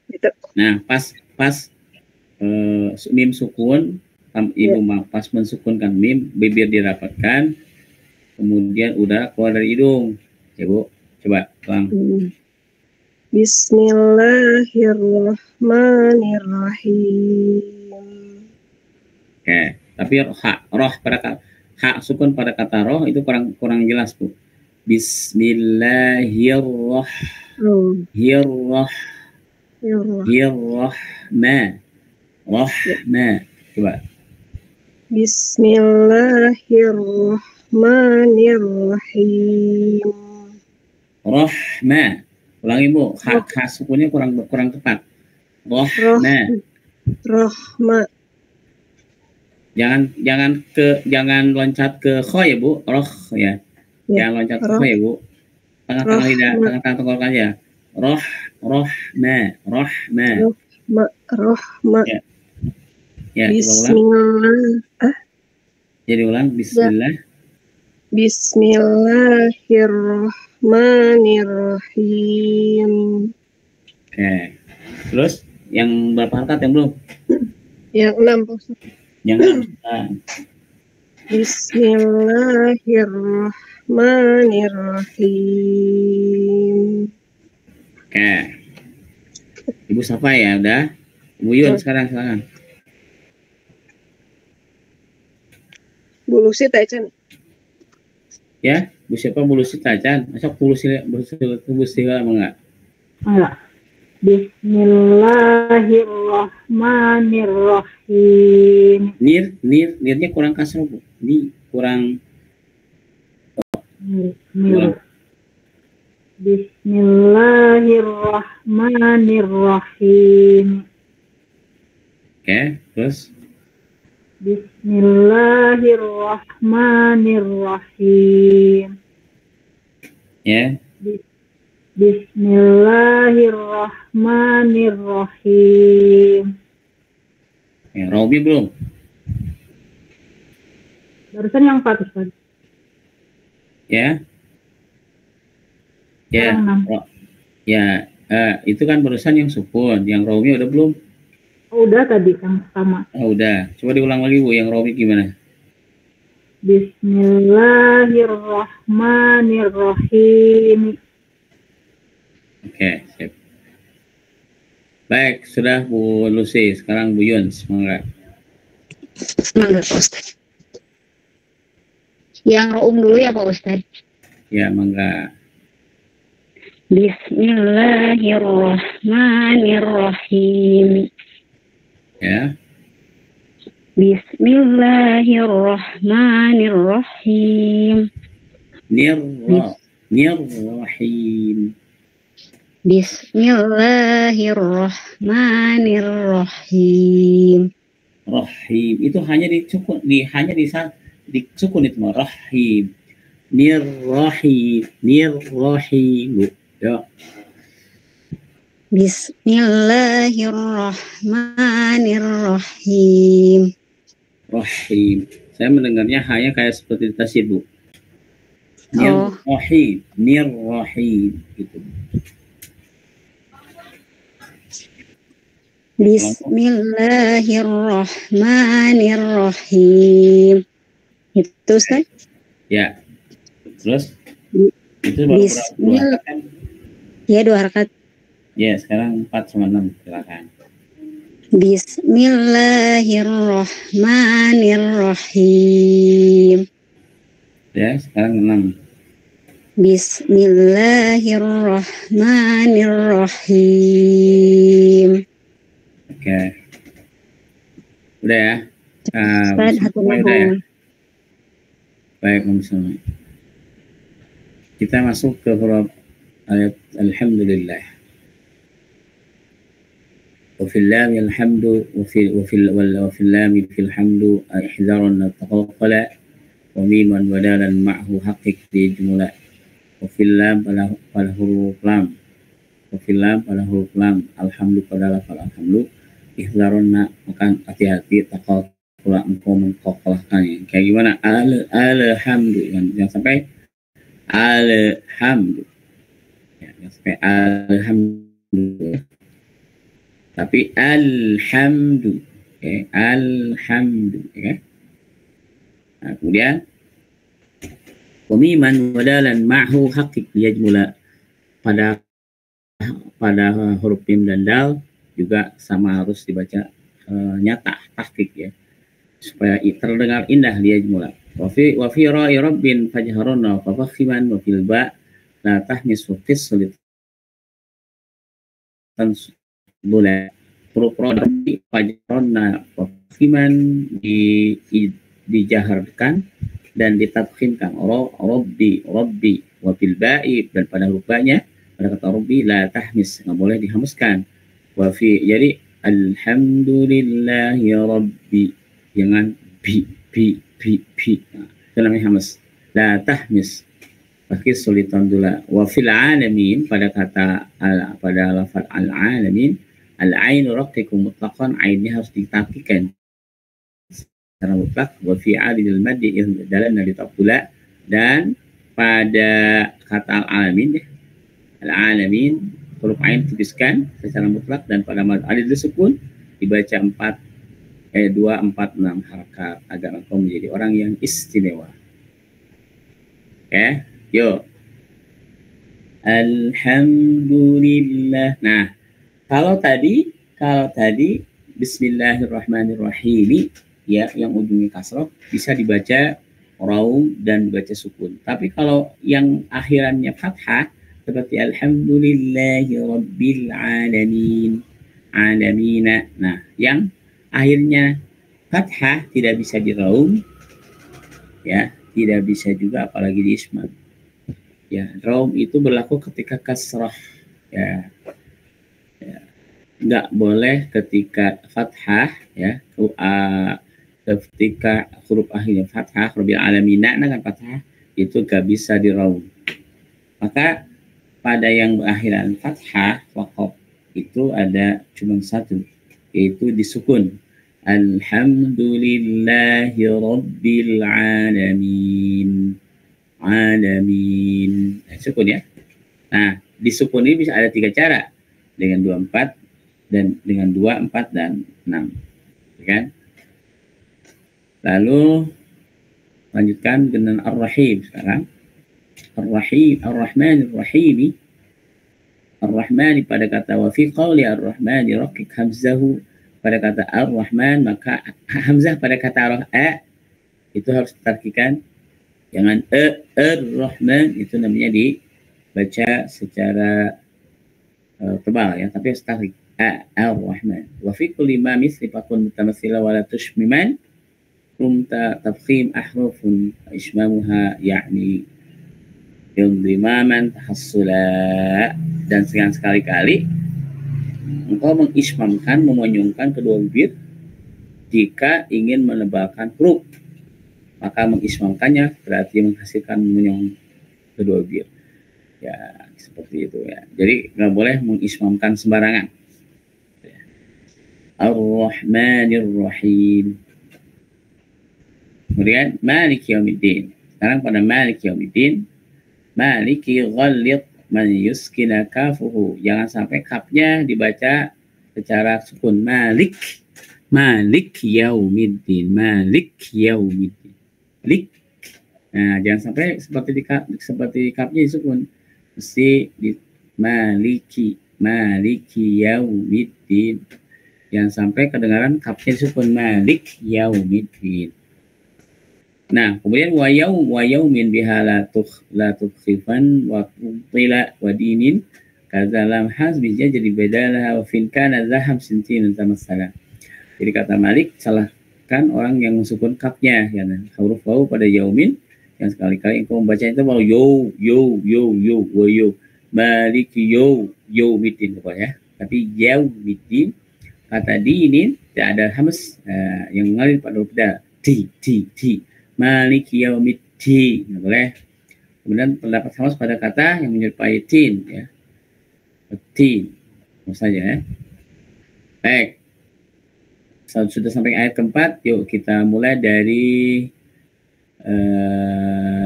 Gitu. Nah, pas mim sukun, ibu pas mensukunkan mim, bibir dirapatkan, kemudian udara keluar dari hidung. Ya, Bu. Coba ulang. Bismillahirrahmanirrahim. Oke, tapi roh pada hak sukun pada kata roh itu kurang jelas, Bu. Bismillahirrahmanirrahim. Coba. Bismillahirrahmanirrahim. Rahma. Ulangi, Bu. Hak sukunnya kurang tepat. Rahma. Jangan loncat ke kho ya, Bu. Roh ya. Jangan loncat ke kho ya, Bu. Tengah-tengah lidah, tengah-tengah tenggorokan aja. Rahma. Rahma. Ya, Bismillah. Jadi ulang. Bismillah. Bismillahirrahmanirrahim. Oke. Terus yang berapa harkat yang belum? Yang 6 Pak Ustaz. Yang 6. Bismillahirrahmanirrahim. Oke. Ibu Safa ya, udah. Ibu Yun sekarang. Bu Lucy Taichan. Ya, Bu siapa Bu Lucy Taichan? Masa Bu Lucy enggak? Enggak. Bismillahirrahmanirrahim. Bismillahirrahmanirrahim. Nirnya kurang kasar, Bu. Ini kurang Bismillahirrahmanirrahim. Oke, terus Bismillahirrahmanirrahim. ya. Bismillahirrahmanirrahim. Ya, Robi belum? Barusan yang 4, Ustaz. Ya. Ya. Sekarang 6. Ya, itu kan barusan yang sukun, yang Robi udah belum? Oh, udah tadi yang pertama. Oh, udah. Coba diulang lagi, Bu, yang Robi gimana? Bismillahirrahmanirrahim. Oke, sip. Baik, sudah Bu Lucy. Sekarang Bu Yun, semangat. Semangat Pak Ustaz. Yang ro'um dulu ya Pak Ustaz. Ya, mangga. Bismillahirrahmanirrahim. Ya. Bismillahirrahmanirrahim. Nirrahim. Bismillahirrahmanirrahim. Rahim. Itu hanya disukun, hanya disukun itu mah. Rahim. Nirrahim. Nirrahim, Bu. Ya. Bismillahirrahmanirrahim. Rahim. Saya mendengarnya hanya kayak seperti tasid, Bu. Oh. Nirrahim. Nirrahim. Gitu. Bismillahirrahmanirrahim. Itu Ustaz? Ya. Terus? Itu baru dua harakat kan? Ya, 2 harakat. Ya, sekarang 4 sama 6. Silakan. Bismillahirrahmanirrahim. Ya, sekarang 6. Bismillahirrahmanirrahim. Oke. Udah ya? Ustaz, Udah ya? Baik, Om. Kita masuk ke huruf ayat Alhamdulillah. وفي اللام الحمد وفي اللام في الحمد إحذارا تقوقل وميما ودالا معه حقق لجملة وفي اللام pada huruf lam وفي اللام pada huruf lam alhamdu pada lafal alhamdu ihzaronna akan hati-hati taqaqula engkau mengkokolahkannya. Kayak gimana? Alhamdu yang sampai alhamdu ya, yang sampai alhamdu. Tapi alhamdu, okay. Alhamdu, okay. Nah, kemudian wamiman wadalan ma'hu haqiq yajmula pada huruf mim dan dal juga sama harus dibaca nyata tahqiq ya supaya terdengar indah liyajmula. Wa fi ra'i rabbin fajharuna wa fakhiman wa fil ba la tahmis wa qislit boleh produksi fajrona wafiman dijaharkan dan ditafkhimkan robbi wafil ba'i dan pada huruf ba-nya pada kata robbi la tahmis nggak boleh dihamuskan wafi jadi alhamdulillahi rabbi jangan bi nah, itu namanya hamas la tahmis pakai sulitan dula wafil alamin pada kata pada lafaz al-alamin al-ainu raqiqun mutlaqan ainnya harus ditakikan secara mutlak wa fi adil maddi dalam dari taqula dan pada kata al-alamin al-alamin huruf ain tuliskan secara mutlak dan pada mad adil sukun dibaca 2 4 6 harakat agar engkau menjadi orang yang istimewa. Oke, yuk. Alhamdulillah. Nah, kalau tadi Bismillahirrahmanirrahim ya yang ujungnya kasroh bisa dibaca raum dan dibaca sukun. Tapi kalau yang akhirannya fathah seperti Alhamdulillahirabbil alamin. alamina. Nah, yang akhirnya fathah tidak bisa diraum, ya, tidak bisa juga apalagi di isma. Ya, raum itu berlaku ketika kasrah, ya, nggak boleh ketika fathah, ya, ketika huruf akhirnya fathah, Rabbil alamina kan fathah itu nggak bisa diraum. Maka pada yang berakhiran fathah waqaf itu ada cuma satu, yaitu disukun. Alhamdulillahi Rabbil alamin. Alamin. Nah, sukun ya. Nah, disukun ini bisa ada 3 cara. Dengan 24 dan dengan 2, 4 dan 6. Ya kan? Lalu lanjutkan dengan Ar-Rahim sekarang. Ar-Rahim, Ar-Rahman, Ar-Rahimi. Ar-Rahmani pada kata wa fi qawli Ar-Rahmani raqiq hamzahu, pada kata Ar-Rahman maka hamzah pada kata a itu harus ditarkikan, jangan Ar-Rahman itu namanya dibaca secara tebal ya, tapi harus tarik Ar-Rahman. Wa fi kulli ma misli fakun mutamatsila wa la tushmiman rumta tafkhim ahrufun ismamuha yakni ildimaman tahassula, dan sekali-kali engkau mengismamkan, memonyongkan kedua bibir jika ingin menebalkan huruf, maka mengismamkannya berarti menghasilkan memonyong kedua bibir. Ya, seperti itu ya. Jadi nggak boleh mengismamkan sembarangan. Ar-Rahmanir Rahim. Kemudian Maliki Yaumiddin. Sekarang pada Maliki Yaumiddin, Maliki ghalid man yuskina kafuhu. Jangan sampai kafnya dibaca secara sukun. Malik. Malik Yaumiddin. Malik Yaumiddin. Lik. Nah, jangan sampai seperti kafnya disukun. Mesti di Maliki. Maliki Yaumiddin. Jangan sampai kedengaran kafnya disukun. Malik Yaumiddin. Nah, kemudian wa yaumin biha la tukhifan wa qila wa dinin kazalam hasbi jadi badalah wa fin kana zaham sintin tamassala. Jadi kata Malik, salahkan orang yang mensukun kafnya ya, huruf waw pada yaumin yang sekali-kali engkau membaca itu mau yo wa yo Malik yaumiddin pokoknya. Tapi yaumiddin kata dinin tidak ada hams yang mengalir pada huruf da ti Maliki Yaumiddin, nggak boleh. Kemudian terdapat sama pada kata yang menyerupai tin, ya. Tin, saja ya. Baik. Sudah sampai ayat keempat, yuk kita mulai dari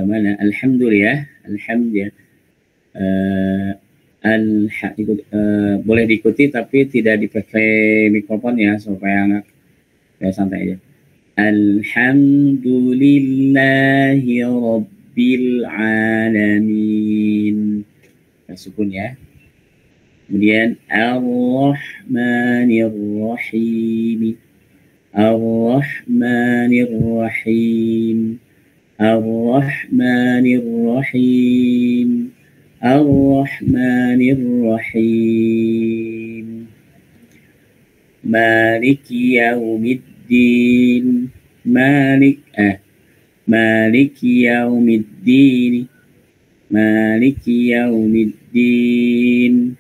mana? Alhamdulillah, alhamdulillah. Boleh diikuti tapi tidak dipakai mikrofon ya, supaya nggak santai aja. Alhamdulillahi Rabbil Alamin. Sukun ya. Kemudian Ar-Rahmanir Rahim. Ar-Rahmanir Rahim. Ar-Rahmanir Rahim. Ar-Rahmanir Rahim. Maliki Yaumiddin. Maliki Yaumiddin. Maliki Yaumiddin.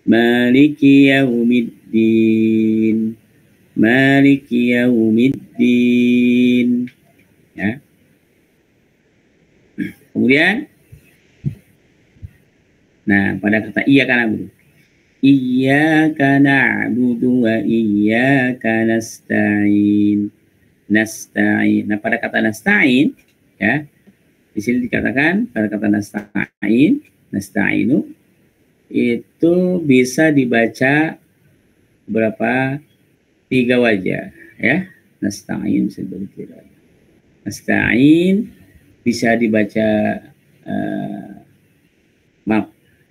Maliki Yaumiddin. Maliki Yaumiddin. Ya. Kemudian pada kata iyyaka na'budu. Iyyaka na'budu wa iyyaka nasta'in. Nasta'in. Nah, pada kata nasta'in ya, di sini dikatakan pada kata nasta'in, nasta'inu itu bisa dibaca berapa? 3 wajah ya. Nasta'in bisa dibaca 3 wajah. Nasta'in bisa dibaca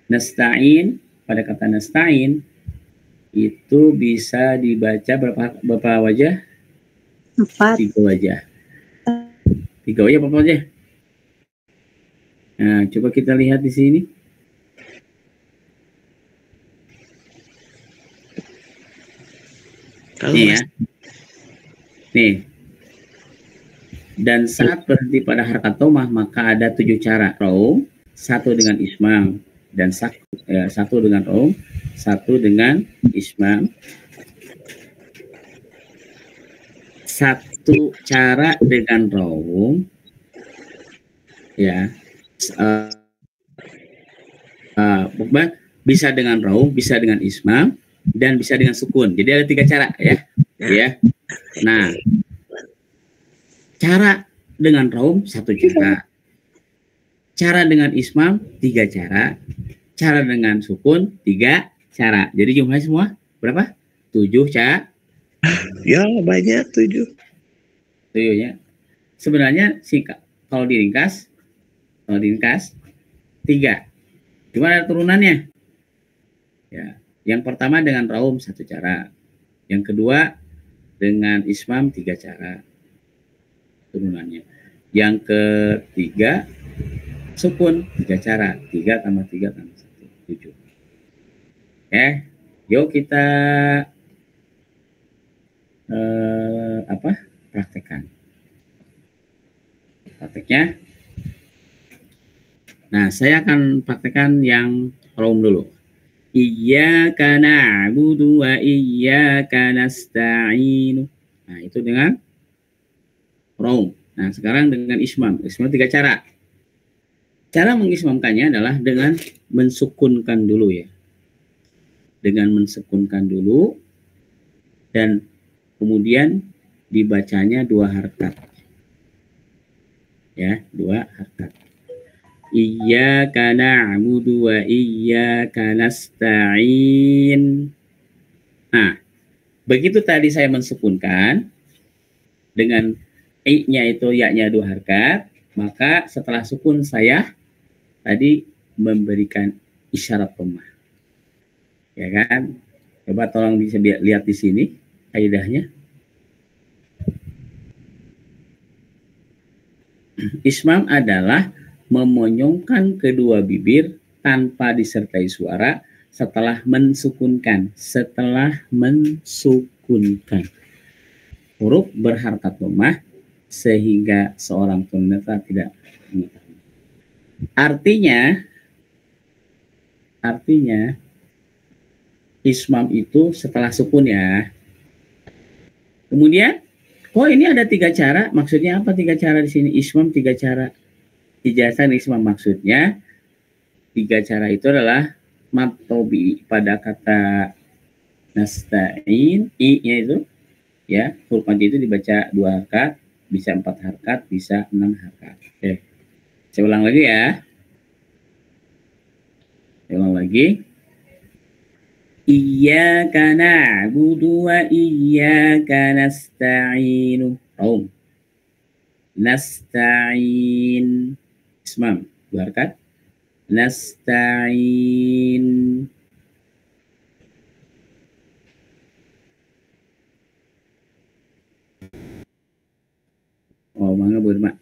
nasta'in pada kata nasta'in itu bisa dibaca berapa wajah? 4. 3 wajah. 3 wajah apa wajah? Nah, coba kita lihat di sini. Nih ya. Nih. Dan saat berhenti pada harakat domah maka ada 7 cara. Raum, 1 dengan ismam dan satu dengan raum, 1 dengan ismam. 1 cara dengan raum, ya, bisa dengan raum, bisa dengan ismam, dan bisa dengan sukun. Jadi ada 3 cara ya. Ya. Nah, cara dengan raum 1 cara. Cara dengan ismam 3 cara. Cara dengan sukun 3 cara. Jadi jumlahnya semua berapa? 7 cara. Ya, banyak 7. 7 ya. Sebenarnya singkat. Kalau diringkas 3. Cuma ada turunannya. Ya. Yang pertama dengan raum 1 cara. Yang kedua dengan ismam 3 cara turunannya. Yang ketiga sukun 3 cara. 3 tambah 3 tambah 1, 7. Yuk kita praktekkan. Prakteknya. Nah, saya akan praktekkan yang raum dulu. Iyyaka na'budu wa iyyaka nasta'in. Nah, itu dengan raum. Nah, sekarang dengan ismam. Ismam 3 cara. Cara mengismamkannya adalah dengan mensukunkan dulu ya. Dengan mensukunkan dulu dan kemudian dibacanya 2 harakat. Ya, 2 harakat. Iyyaka na'budu wa iyyaka nasta'in. Nah, begitu tadi saya mensukunkan dengan i-nya itu ya-nya 2 harakat, maka setelah sukun saya tadi memberikan isyarat dhammah. Ya kan? Coba tolong bisa lihat di sini kaidahnya. Ismam adalah memonyongkan kedua bibir tanpa disertai suara setelah mensukunkan. Huruf berharakat dhammah sehingga seorang tunanetra tidak mengetahui. Artinya ismam itu setelah sukun ya. Kemudian, ini ada 3 cara. Maksudnya apa 3 cara di sini? Ismam 3 cara. Ijazah ismam maksudnya 3 cara itu adalah mad tobi pada kata nasta'in, i-nya itu ya, huruf mad itu dibaca 2 harakat, bisa 4 harakat, bisa 6 harakat. Oke. Saya ulang lagi ya. Iyyaka na'budu wa iyyaka nasta'in. Raum. Nasta'in. Ismam. 2 harakat. Nasta'in. Mangga Burma.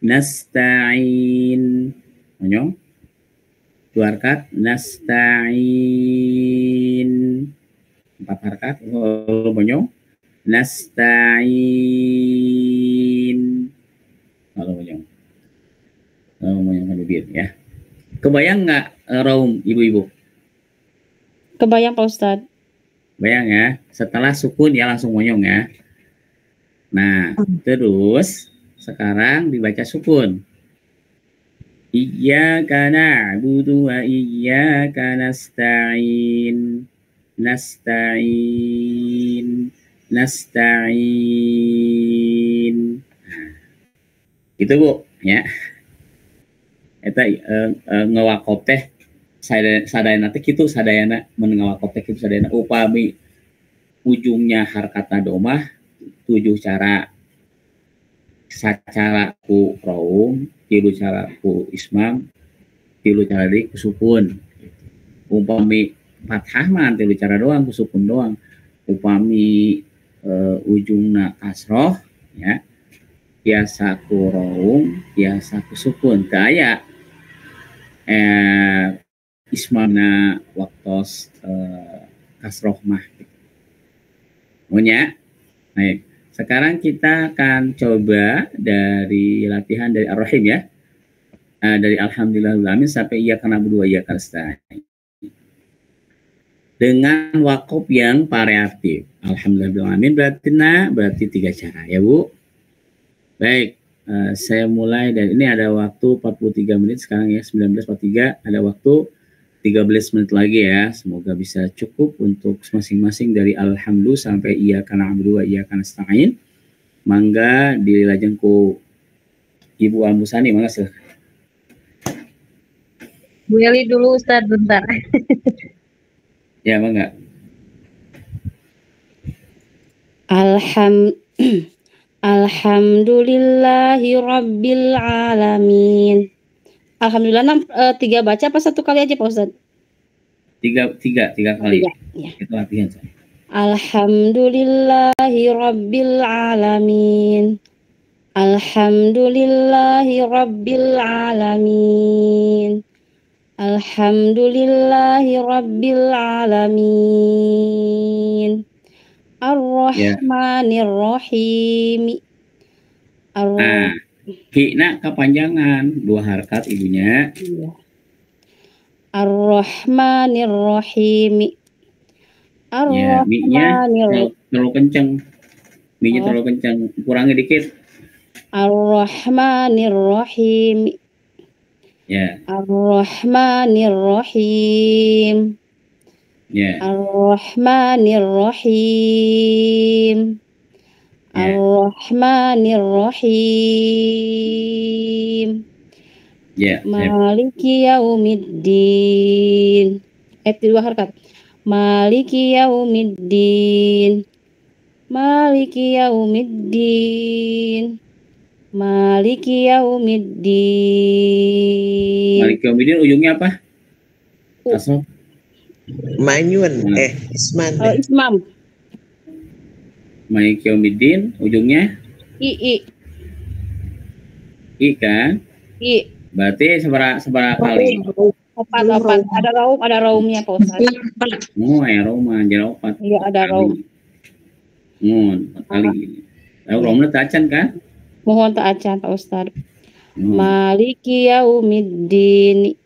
Nasta'in. Monyong. 2 harakat. Nasta'in. 4 harakat. Monyong. Nasta'in. Lalu monyong. Monyongkan bibir ya. Kebayang nggak raum ibu-ibu? Kebayang Pak Ustadz. Bayang ya. Setelah sukun ya langsung monyong ya. Nah, terus sekarang dibaca sukun. Iyyaka na'budu wa iyyaka nasta'in. Nasta'in. Nah, gitu Bu ya. Eta ngawakop teh sadayana teh kitu sadayana mun ngawakop teh kitu sadayana upami ujungnya harkatna domah 7 cara. Sacara ku raum, 3 cara ku ismam, 3 cara deui ku sukun. Upami fathah mah 3 cara doang ku sukun doang. Upami ujungna kasroh ya. Biasa ku raum, biasa ku sukun. Teu aya ismamna waktos kasroh mah gitu. Punya. Baik. Sekarang kita akan coba dari latihan dari Ar-Rahim ya. Dari Alhamdulillahirrahmanirrahim sampai Iyyaka na'budu wa iyyaka nasta'in. Dengan wakaf yang variatif. Alhamdulillahirrahmanirrahim berarti 3 cara ya Bu. Baik. Saya mulai dari ini ada waktu 43 menit sekarang ya, 19:43, ada waktu 13 menit lagi ya. Semoga bisa cukup untuk masing-masing dari Alhamdulillah sampai Iyyaka na'budu wa iyyaka nasta'in. Mangga dilajeng ku Ibu Amusani, mangga silakan. Bu Eli dulu Ustadz bentar. Ya, mangga. Alhamdulillahi Rabbil Alamin. Alhamdulillah 3 baca apa 1 kali aja Pak Ustadz? 3 kali. Ya. Kita latihan saya. Alhamdulillahi Rabbil Alamin. Alhamdulillahi Rabbil Alamin. Alhamdulillahi Rabbil Alamin. Ar-Rahmanir Rahim. Hina kepanjangan 2 harakat ibunya. Ar-Rahmanir Rahim. Ya, mi-nya terlalu kencang. Mi-nya terlalu kencang. Kurangi dikit. Ar-Rahmanir Rahim. Ya. Ar-Rahmanir Rahim. Ya. Ar-Rahmanir Rahim. Ar-Rahmanir Rahim. Ya. Maliki Yaumiddin. 2 harakat. Maliki Yaumiddin. Maliki Yaumiddin. Maliki Yaumiddin. Maliki Yaumiddin ujungnya apa? Asal. Manyun. Isman. Ismam. Maliki Yaumiddin ujungnya I kan? I. Berarti seberapa kali? 4. Ada raumnya Pak Ustadz. Oh, ya raum aja 4. Iya, ada raum. 4 kali. Lalu raumnya tacan kan? Mohon ta'acan Pak Ustadz. Maliki Yaumiddin.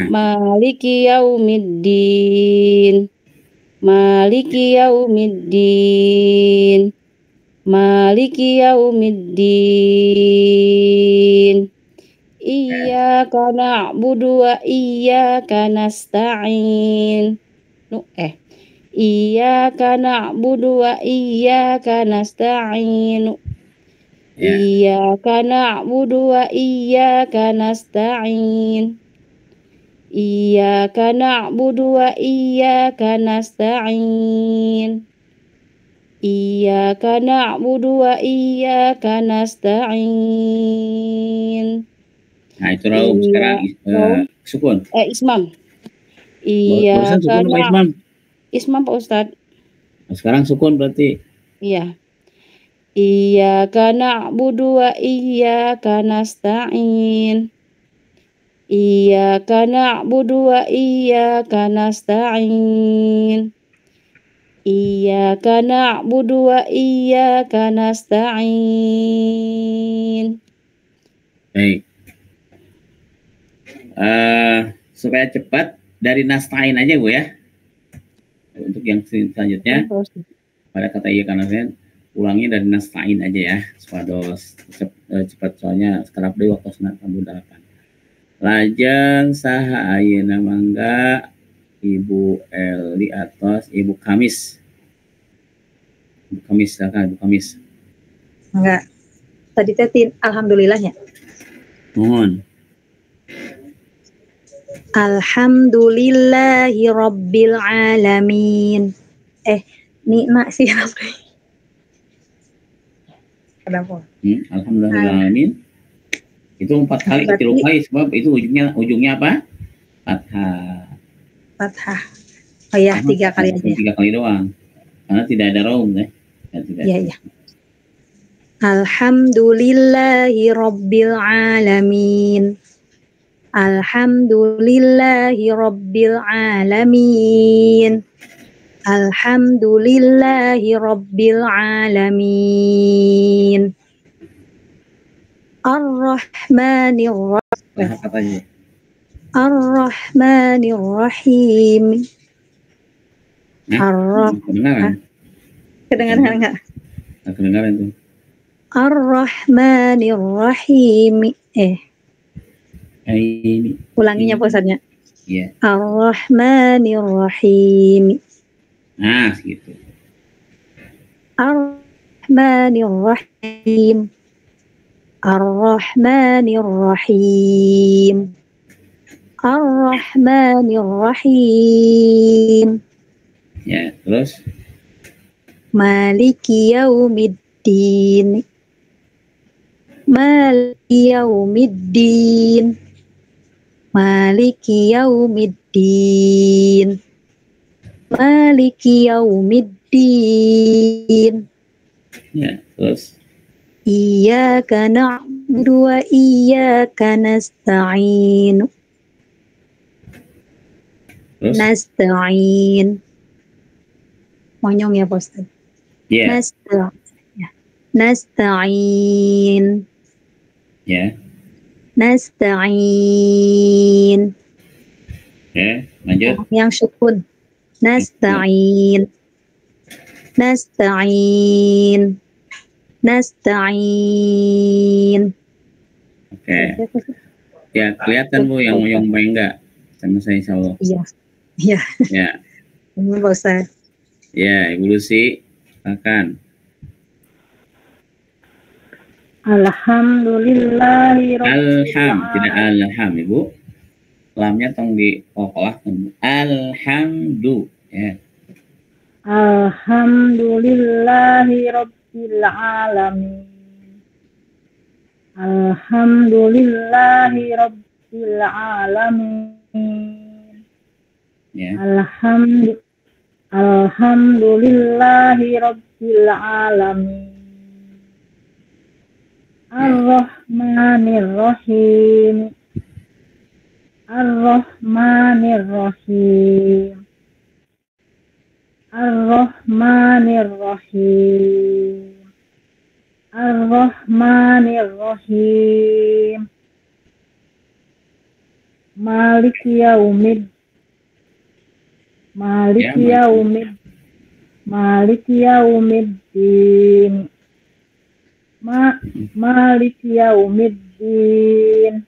Maliki Yaumiddin. Maliki Yaumiddin. Maliki Yaumiddin. Iyyaka na'budu wa iyyaka nasta'in. Iyyaka na'budu wa iyyaka nasta'in. Iyyaka na'budu wa iyyaka nasta'in. Iyyaka na'budu wa iyyaka nasta'in. Iyyaka na'budu wa iyyaka nasta'in. Nah, itu raum sekarang sukun. Ismam. Iyyaka na'budu. Ismam Pak Ustadz. Nah, sekarang sukun berarti. Iya. Iyyaka na'budu wa iyyaka nasta'in. Iyyaka na'budu wa iyyaka nasta'in. Iyyaka na'budu wa iyyaka nasta'in. Baik. Supaya cepat dari nasta'in aja Bu ya. Untuk yang selanjutnya pada kata iya karena saya ulangnya dari nasta'in aja ya. Supaya cepat soalnya sekarang beri waktu senat 8. Lajeng saha ayeuna mangga Ibu Eli atas Ibu Kamis. Ibu Kamis silakan Ibu Kamis. Enggak. Tadi tetin alhamdulillahnya. Mohon. Alhamdulillahi Rabbil Alamin. Nikmat sih apa? Kenapa? Alhamdulillahirrahmanirrahim. Itu 4 kali ketilupai sebab itu ujungnya apa? Fathah. Oh ya, 3 kali aja. 3 kali doang. Karena tidak ada raum ya. Iya. Alhamdulillahi Rabbil Alamin. Alhamdulillahi Rabbil Alamin. Alhamdulillahi Rabbil Alamin. Ar-Rahmanir-Rahim. Katanya. Ar-Rahmanir-Rahim. Kedengaran? Kedengaran nggak? Kedengaran tuh. Ar-Rahmanir-Rahim. Ini. Ulanginya Pak Ustadznya. Iya. Ar-Rahmanir-Rahim. Nah, gitu. Ar-Rahmanir-Rahim. Ar-Rahmanir-Rahim. Ar-Rahmanir-Rahim. Ya, terus Maliki Yaumiddin. Maliki Yaumiddin. Maliki Yaumiddin. Maliki Yaumiddin. ya, terus Iyyaka na'budu wa iyyaka nasta'in. terus Nasta'in. Monyong ya, Pak Ustaz. ya, Nasta'in. ya, Nasta'in. ya, lanjut. Yang sukun. Nasta'in. Nasta'in. Nasta'in. Oke. Ya, kelihatan Bu yang monyong enggak sama saya insyaallah. Iya. Iya. Ya. Ini Pak Ustaz. Ya, Ibu Lucy, silakan. Tidak alham, Ibu. Lamnya tong dikokolahkan. Alhamdu, ya. Alhamdulillahi Rabbil Alamin. Alhamdulillahi Rabbil Alamin. Ya. Alhamdulillahi Rabbil Alamin. Ar-Rahmanir-Rahim. Ar-Rahmanir-Rahim. Ar-Rahmanir-Rahim. Ar-Rahmanir-Rahim. Maliki Yaumiddin. Maliki Yaumiddin. Maliki Yaumiddin.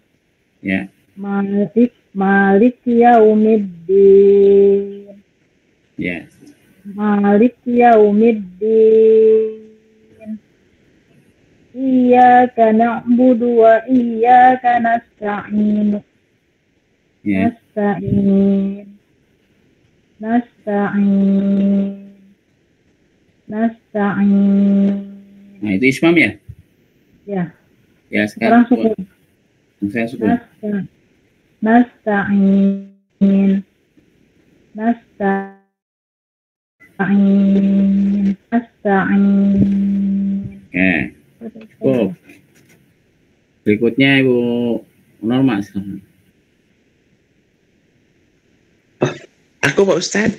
Ya. Maliki Yaumiddin. Ya. Maliki Yaumiddin. Iyyaka na'budu wa iyyaka nasta'in. Ya. Nasta'in. Nah, itu ismam ya? Ya. Ya, Sekarang sekarang sukun. saya sukun. Nasta'in. Oke. Cukup. Berikutnya Ibu Norma sekarang. Aku Pak Ustaz.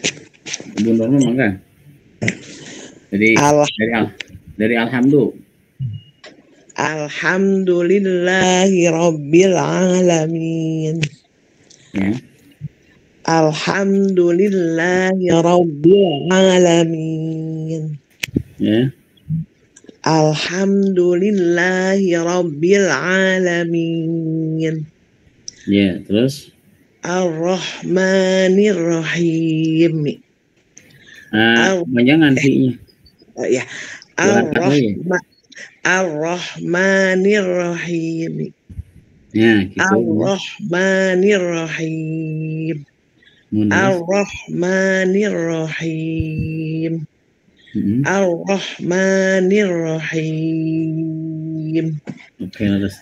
Ibu Norma mangga. Jadi dari alhamdulillah. Alhamdulillahi Rabbil Alamin. Ya. Alhamdulillahi Rabbil Alamin. Ya. Alhamdulillahi Rabbil Alamin. Ya, terus Ar-Rahmanir-Rahim. jangan sih-nya. Ya. Ar-Rahmanir-Rahim. Ya, gitu. Ar-Rahmanir-Rahim. Ar-Rahmanir-Rahim. Ar-Rahmanir-Rahim. Oke, terus.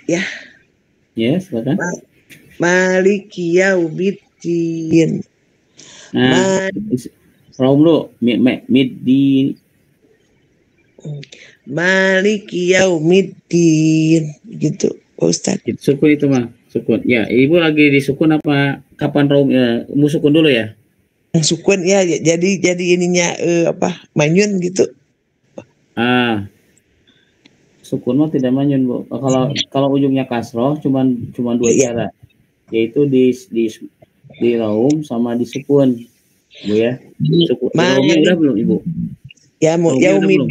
Ya. Ya, silakan. Maliki Yaumiddin. Rom lu, middin. Maliki Yaumiddin. Gitu, Pak Ustaz. Sukun itu mah. Sukun. Ya, Ibu lagi disukun apa kapan raum mau sukun dulu ya? Sukun ya, jadi ininya apa? Manyun gitu. Ah, sukun mah tidak manyun, Bu. Kalau ujungnya kasroh cuman dua Iya. cara, yaitu di raum sama di sukun, Bu ya. Sukun raumnya udah belum, Ibu? Ya mau Raumnya udah belum?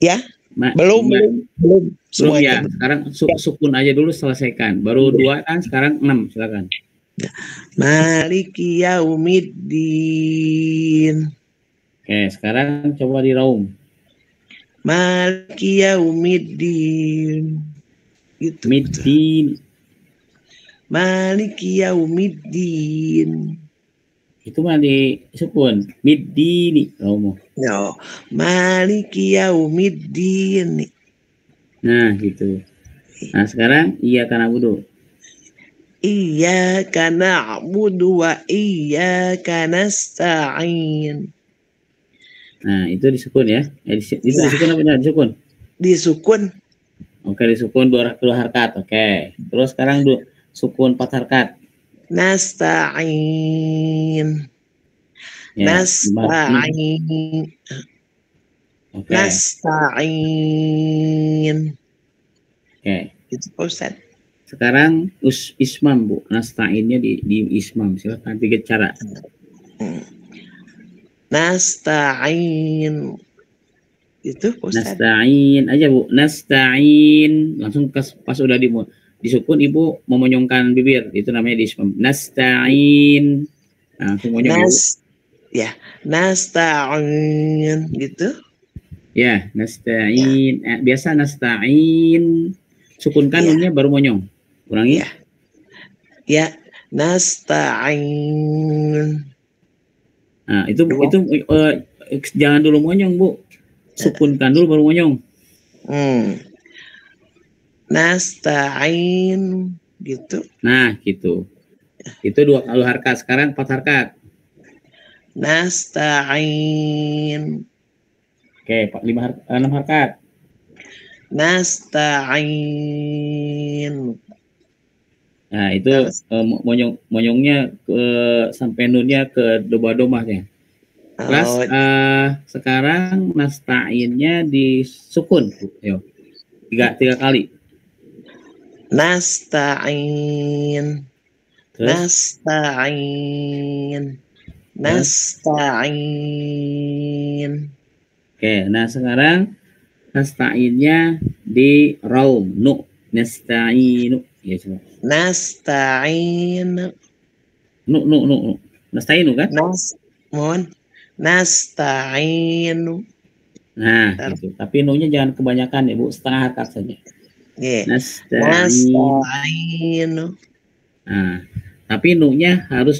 ya Ma- belum ya, belum belum semuanya. ya. Sekarang sukun aja dulu selesaikan. Baru 2 kan, sekarang 6, silakan. Maliki yaumiddin. Oke, sekarang coba di raum. Maliki yaumiddin. Gitu. Middin. Maliki yaumiddin. Itu mah di sukun. Middini raum. No. Maliki yaumiddin. Nah, gitu. Nah, sekarang iya kan abudu. Iyyaka na'budu wa iyyaka nasta'in. Nah, itu disukun ya. Itu Ya. disukun apa enggak disukun? Disukun. Oke, disukun dua harkat. Oke. Terus sekarang sukun 4 harkat. Nasta'in. Ya, Nasta'in. Oke. Nasta'in. Oke. Itu Pak Ustaz. Sekarang ismam, Bu. Nasta'innya di ismam. Silakan 3 cara. Nasta'in. Itu Pak Ustaz. Nasta'in aja, Bu. Nasta'in. Langsung pas udah disukun, Ibu memonyongkan bibir. Itu namanya di ismam. Nasta'in. Nah, langsung monyong, Ibu. Ya, nasta'in gitu. Ya, nasta'in. Biasa nasta'in. Sukunkan nunnya baru monyong. Ulangi. Ya. Ya, nasta'in. Nah, itu jangan dulu monyong, Bu. Sukunkan dulu baru monyong. Nasta'in gitu. Nah, gitu. Itu 2 harkat. Sekarang 4 harkat. Nasta'in. Oke, 6 harkat. Nasta'in. Nah, itu monyongnya ke sampai nunnya ke domah-domahnya. Plus sekarang nasta'innya disukun. Yo. 3 kali. Nasta'in. Nasta'in. Nasta'in. Oke, nah sekarang nasta'innya di raum. Nu. Nasta'inu. Ya, coba. Nasta'in. Nu. Nasta'inu kan? Nasta'inu. Nah, gitu. Tapi nu-nya jangan kebanyakan ya, Bu. Setengah harkat saja. Yeah. Nasta'inu. Nah, tapi nu-nya harus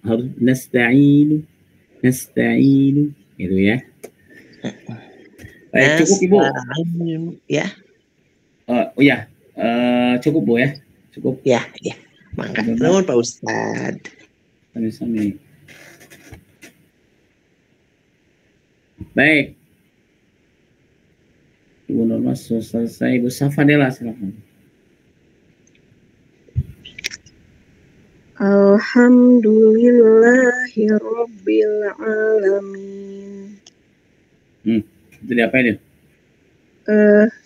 harus nasta'inu. Gitu ya. Baik, cukup, Ibu. Ya. Oh ya. Cukup, Bu ya. Cukup. Ya. Mangga. Nuhun Pak Ustad. Sami-sami. Baik. Ibu Norma selesai. Ibu Safadela silakan. Alhamdulillahirabbil alamin. Itu diapain ya?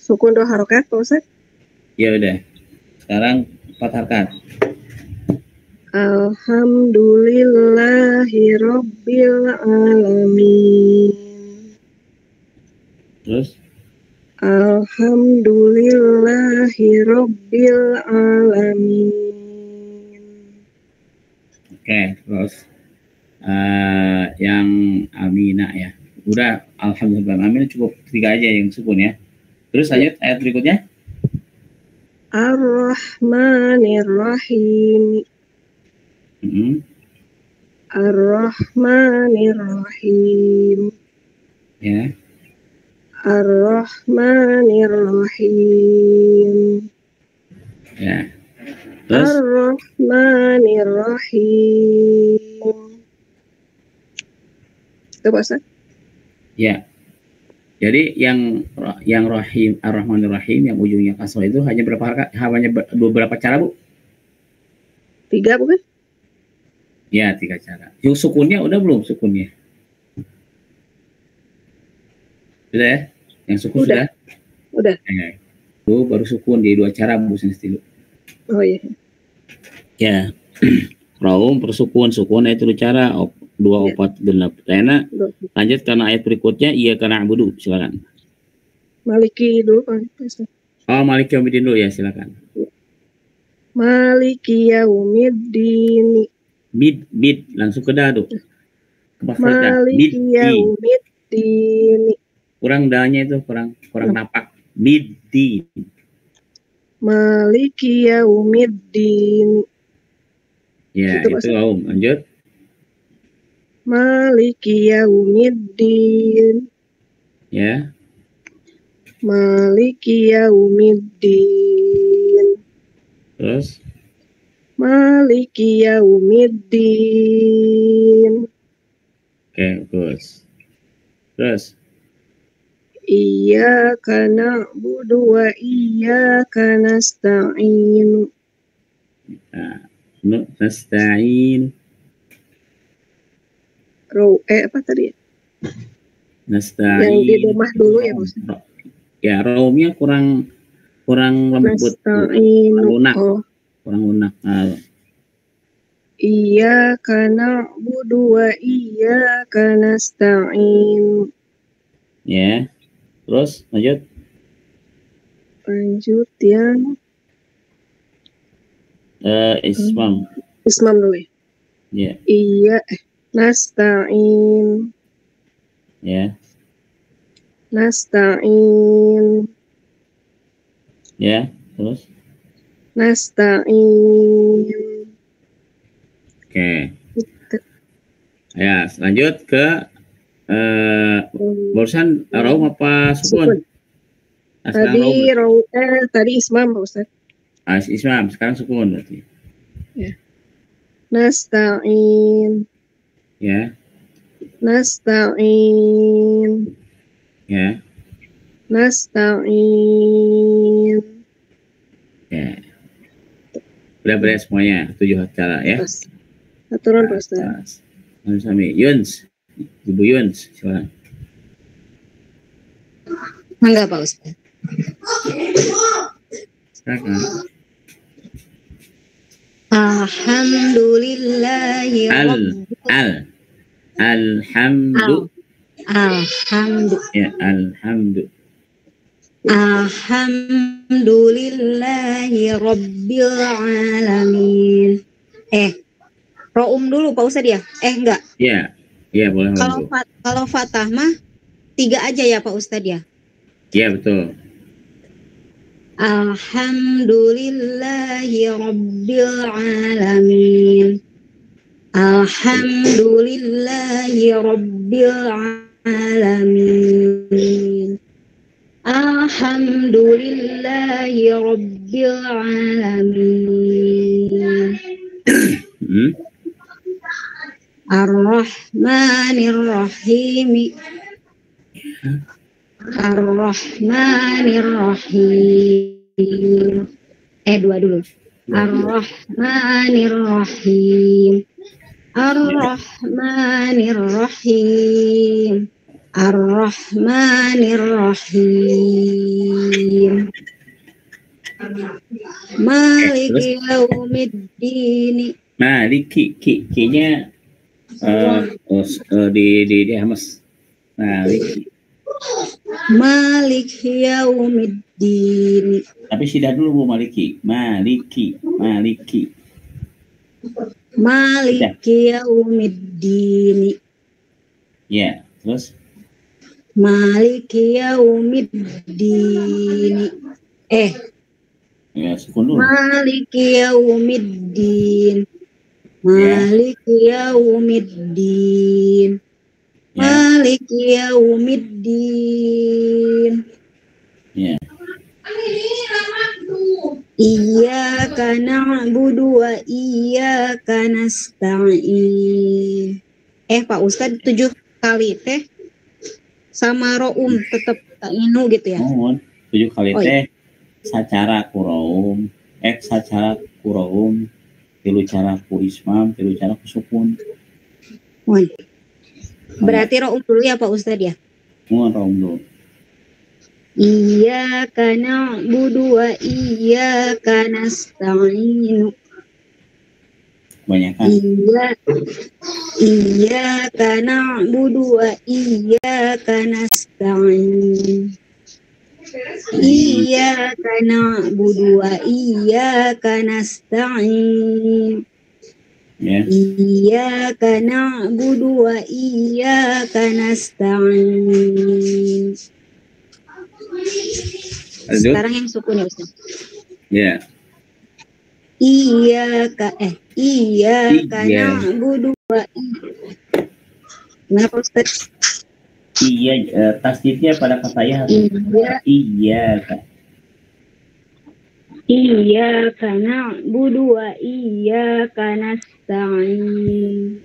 Sukun 2 harokat, Pak Ustaz. Ya udah. Sekarang 4 harkat. Alhamdulillahirabbil alamin. Terus? Alhamdulillahirabbil alamin. Oke, terus yang Amina ya. Udah, alhamdulillah. Amina cukup 3 aja yang sukun ya. Terus lanjut ayat berikutnya. Ar-Rahmanir-Rahim. Ar-Rahmanir-Rahim. Ya. Ar-Rahmanir-Rahim. Ya. Terus? Ar-Rahmanir-Rahim. Itu Pak Ustaz? Ya. Jadi yang Rahim Ar-Rahmanir Rahim yang ujungnya kasroh itu hanya beberapa cara, Bu? 3 bukan? Ya, 3 cara. Yang sukunnya udah belum sukunnya? Sudah ya? Yang sukun Udah. sudah? Itu baru sukun di 2 cara, Bu Sestilu. Oh iya. Ya. Raum persukun itu 2 cara, 2 opat genap. Karena lanjut karena ayat berikutnya iya karena abudu, silakan. Maliki dulu Pak Ustaz. Oh, Maliki Yaumiddin dulu ya, silakan. Maliki yaumiddin. Bid langsung ke dadu. Maliki yaumiddin. Kurang danya itu kurang napak. Biddi. Maliki yaumiddin. Ya, itu Raum. Lanjut. Maliki yaumiddin. Ya. Maliki yaumiddin. Terus Maliki yaumiddin. Oke, bagus. Terus Iyyaka na'budu wa iyyaka nasta'in. nah, nasta'in. Apa tadi? Nasta'in. Yang di rumah dulu ya, Bos. Ya, raumnya kurang lembut. Nasta'in. Kurang lunak. Iyyaka na'budu wa iyyaka nasta'in. Ya. Terus lanjut. Lanjut yang Ismam. Ismam dulu ya. Ya. Iya, nasta'in. Ya. Nasta'in. Ya. Terus. Nasta'in. Oke. Ya, lanjut ke barusan raum apa sukun? Tadi Ismam Pak Ustaz. Ismam, sekarang sukun berarti. Ya. Nasta'in. Ya. Nasta'in. Ya. Nasta'in. Ya. Udah beres semuanya, 7 cara ya. Aturan Pak Ustaz. Sami Yuns. Ibu Yuns, silakan. Enggak Pak Ustaz. Silakan. Alhamdulillahi Alhamdu. Ya, alhamdu. Alhamdulillahi Rabbil Alamin. Ro'um dulu Pak Ustaz ya? Enggak. Iya, boleh. Kalau Fatah mah 3 aja ya Pak Ustaz ya? Iya, betul. Alhamdulillahi Rabbil Alamin. Alhamdulillahi Rabbil Alamin. Alhamdulillahi Rabbil Alamin. Ar-Rahmanir Rahim. Ar-Rahmanir Rahim. 2 dulu. Ar-Rahmanir Rahim. Ar-Rahmanir Rahim. Ar-Rahmanir Rahim. Maliki yaumiddin. Maliki, ki-nya di Hamas. Maliki yaumiddin. Tapi sidah dulu Bu, Maliki. Maliki. Maliki yaumiddin. Ya, terus Maliki yaumiddin. Ya, sukun dulu. Maliki yaumiddin. Maliki yaumiddin. Maliki yaumiddin. Ya. Iyyaka na'budu wa iyyaka nasta'in. Pak Ustadz 7 kali teh sama ro'um tetap inu gitu ya. Mohon 7 kali Oh, teh sacara kuroum, sacara kuroum, 3 cara ku ismam, 3 cara ku sukun. Mohon. Berarti ro'um dulu ya Pak Ustadz ya. Mohon roum dulu. Iyyaka na'budu wa iyyaka nasta'in. Kebanyakan. Iyyaka na'budu wa iyyaka nasta'in. Iyyaka na'budu wa iyyaka nasta'in. Ya. Iyyaka na'budu wa iyyaka nasta'in. Lanjut. Sekarang yang sukun ya Ustaz. Ya. Iyyaka Iya. na'budu wa Gimana Pak Ustaz? Iya, tasdidnya pada kata ya. Iya. Iya. Iyyaka na'budu wa iyyaka nasta'in.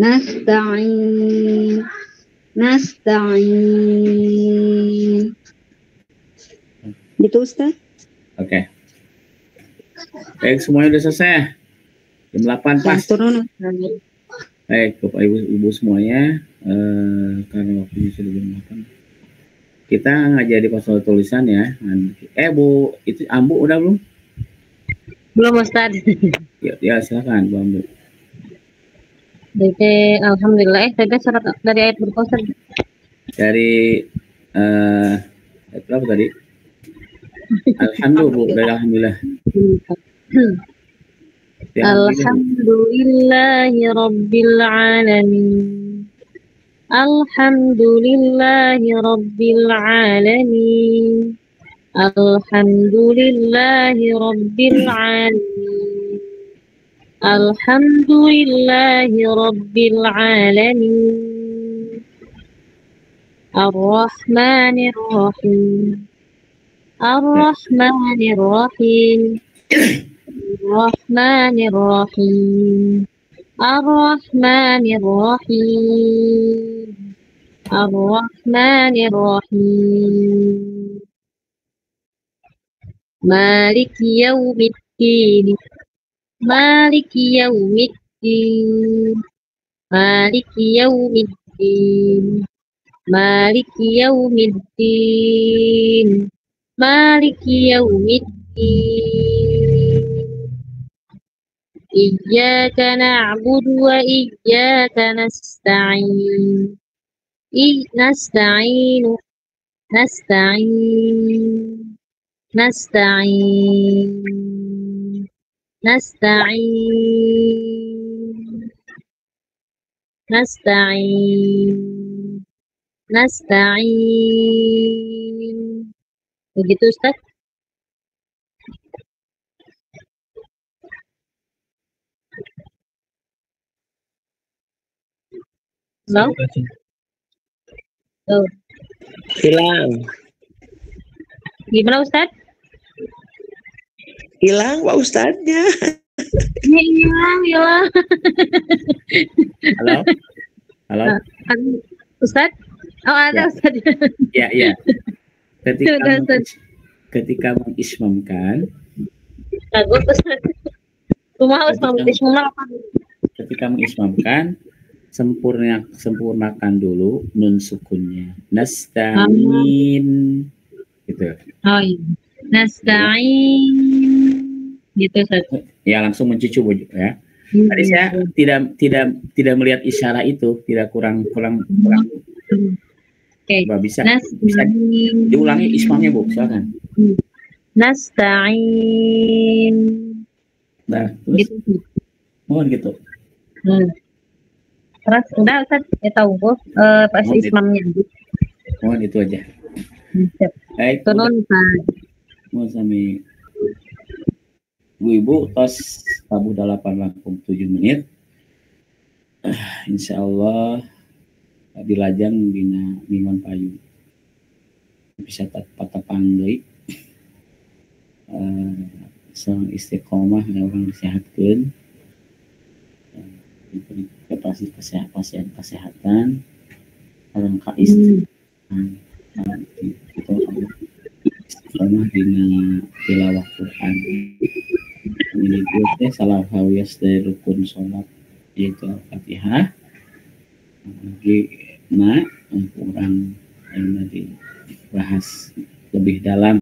Nasta'in. Gitu Ustaz? Oke. Baik, semuanya udah selesai. Jam 8 pas. Turun Ustaz. Baik, Bapak Ibu semuanya, karena waktunya sudah jam 8. Kita ngajar di pasal tulisan ya. Bu, itu Ambu udah belum? Belum Ustaz. Ya silakan Bu Ambu. Jadi alhamdulillah tadi surat dari ayat berapa Ustaz? Dari ayat berapa tadi? Alhamdulillah, Bu. Dari alhamdulillah. Alhamdulillahi rabbil alamin. Alhamdulillahi rabbil alamin. Alhamdulillahi rabbil alamin. Alhamdulillahi rabbil alamin. Ar-Rahmanir Rahim. Ar-Rahmanir Rahim. Ar-Rahmanir Rahim. Ar-Rahmanir Rahim. Ar-Rahmanir Rahim. Maliki yaumiddin. Maliki yaumiddin. Maliki yaumiddin. Maliki yaumiddin. Maliki yaumiddin. Iyyaka na'budu wa iyyaka nasta'in. Nasta'in. Nasta'in. Nasta'in. Nasta'in. Nasta'in. Nasta'in. Begitu Ustaz? Halo? Oh. Hilang. Gimana Ustaz? Hilang Pak Ustadznya. Hilang. Halo? Halo? Ustaz? Oh ada Ya. Ustaz. Ya. Sudah, Ustaz. Ketika mengismamkan, Bagus Ustaz. Rumah Ustaz apa? ketika mengismamkan, sempurnakan dulu nun sukunnya. Nasta'in. Gitu. Oh iya. Nasta'in. Gitu Ustaz. Ya langsung mencucu ya. Tadi saya tidak melihat isyarat itu, tidak kurang. Oke. Bisa Nasta'in. diulangi ismamnya Bu, silakan. Nasta'in. Nah, terus Gitu. mohon gitu. Terus udah Ustaz ya tahu kok pas Oh, gitu. ismamnya. Mohon itu aja. Siap. Baik, Turun Ustaz. mohon sami Ibu tos tabuh 8,7 menit. Insya Allah dilajang dina mingon payu bisa patapang deui. Sang istiqomah orang disehatkeun. Diberi pasien kesehatan orang kais itu istiqomah dina tilawah Quran. Ini teh salah hawias dari rukun sholat yaitu Al-Fatihah. Lagi kurang yang dibahas lebih dalam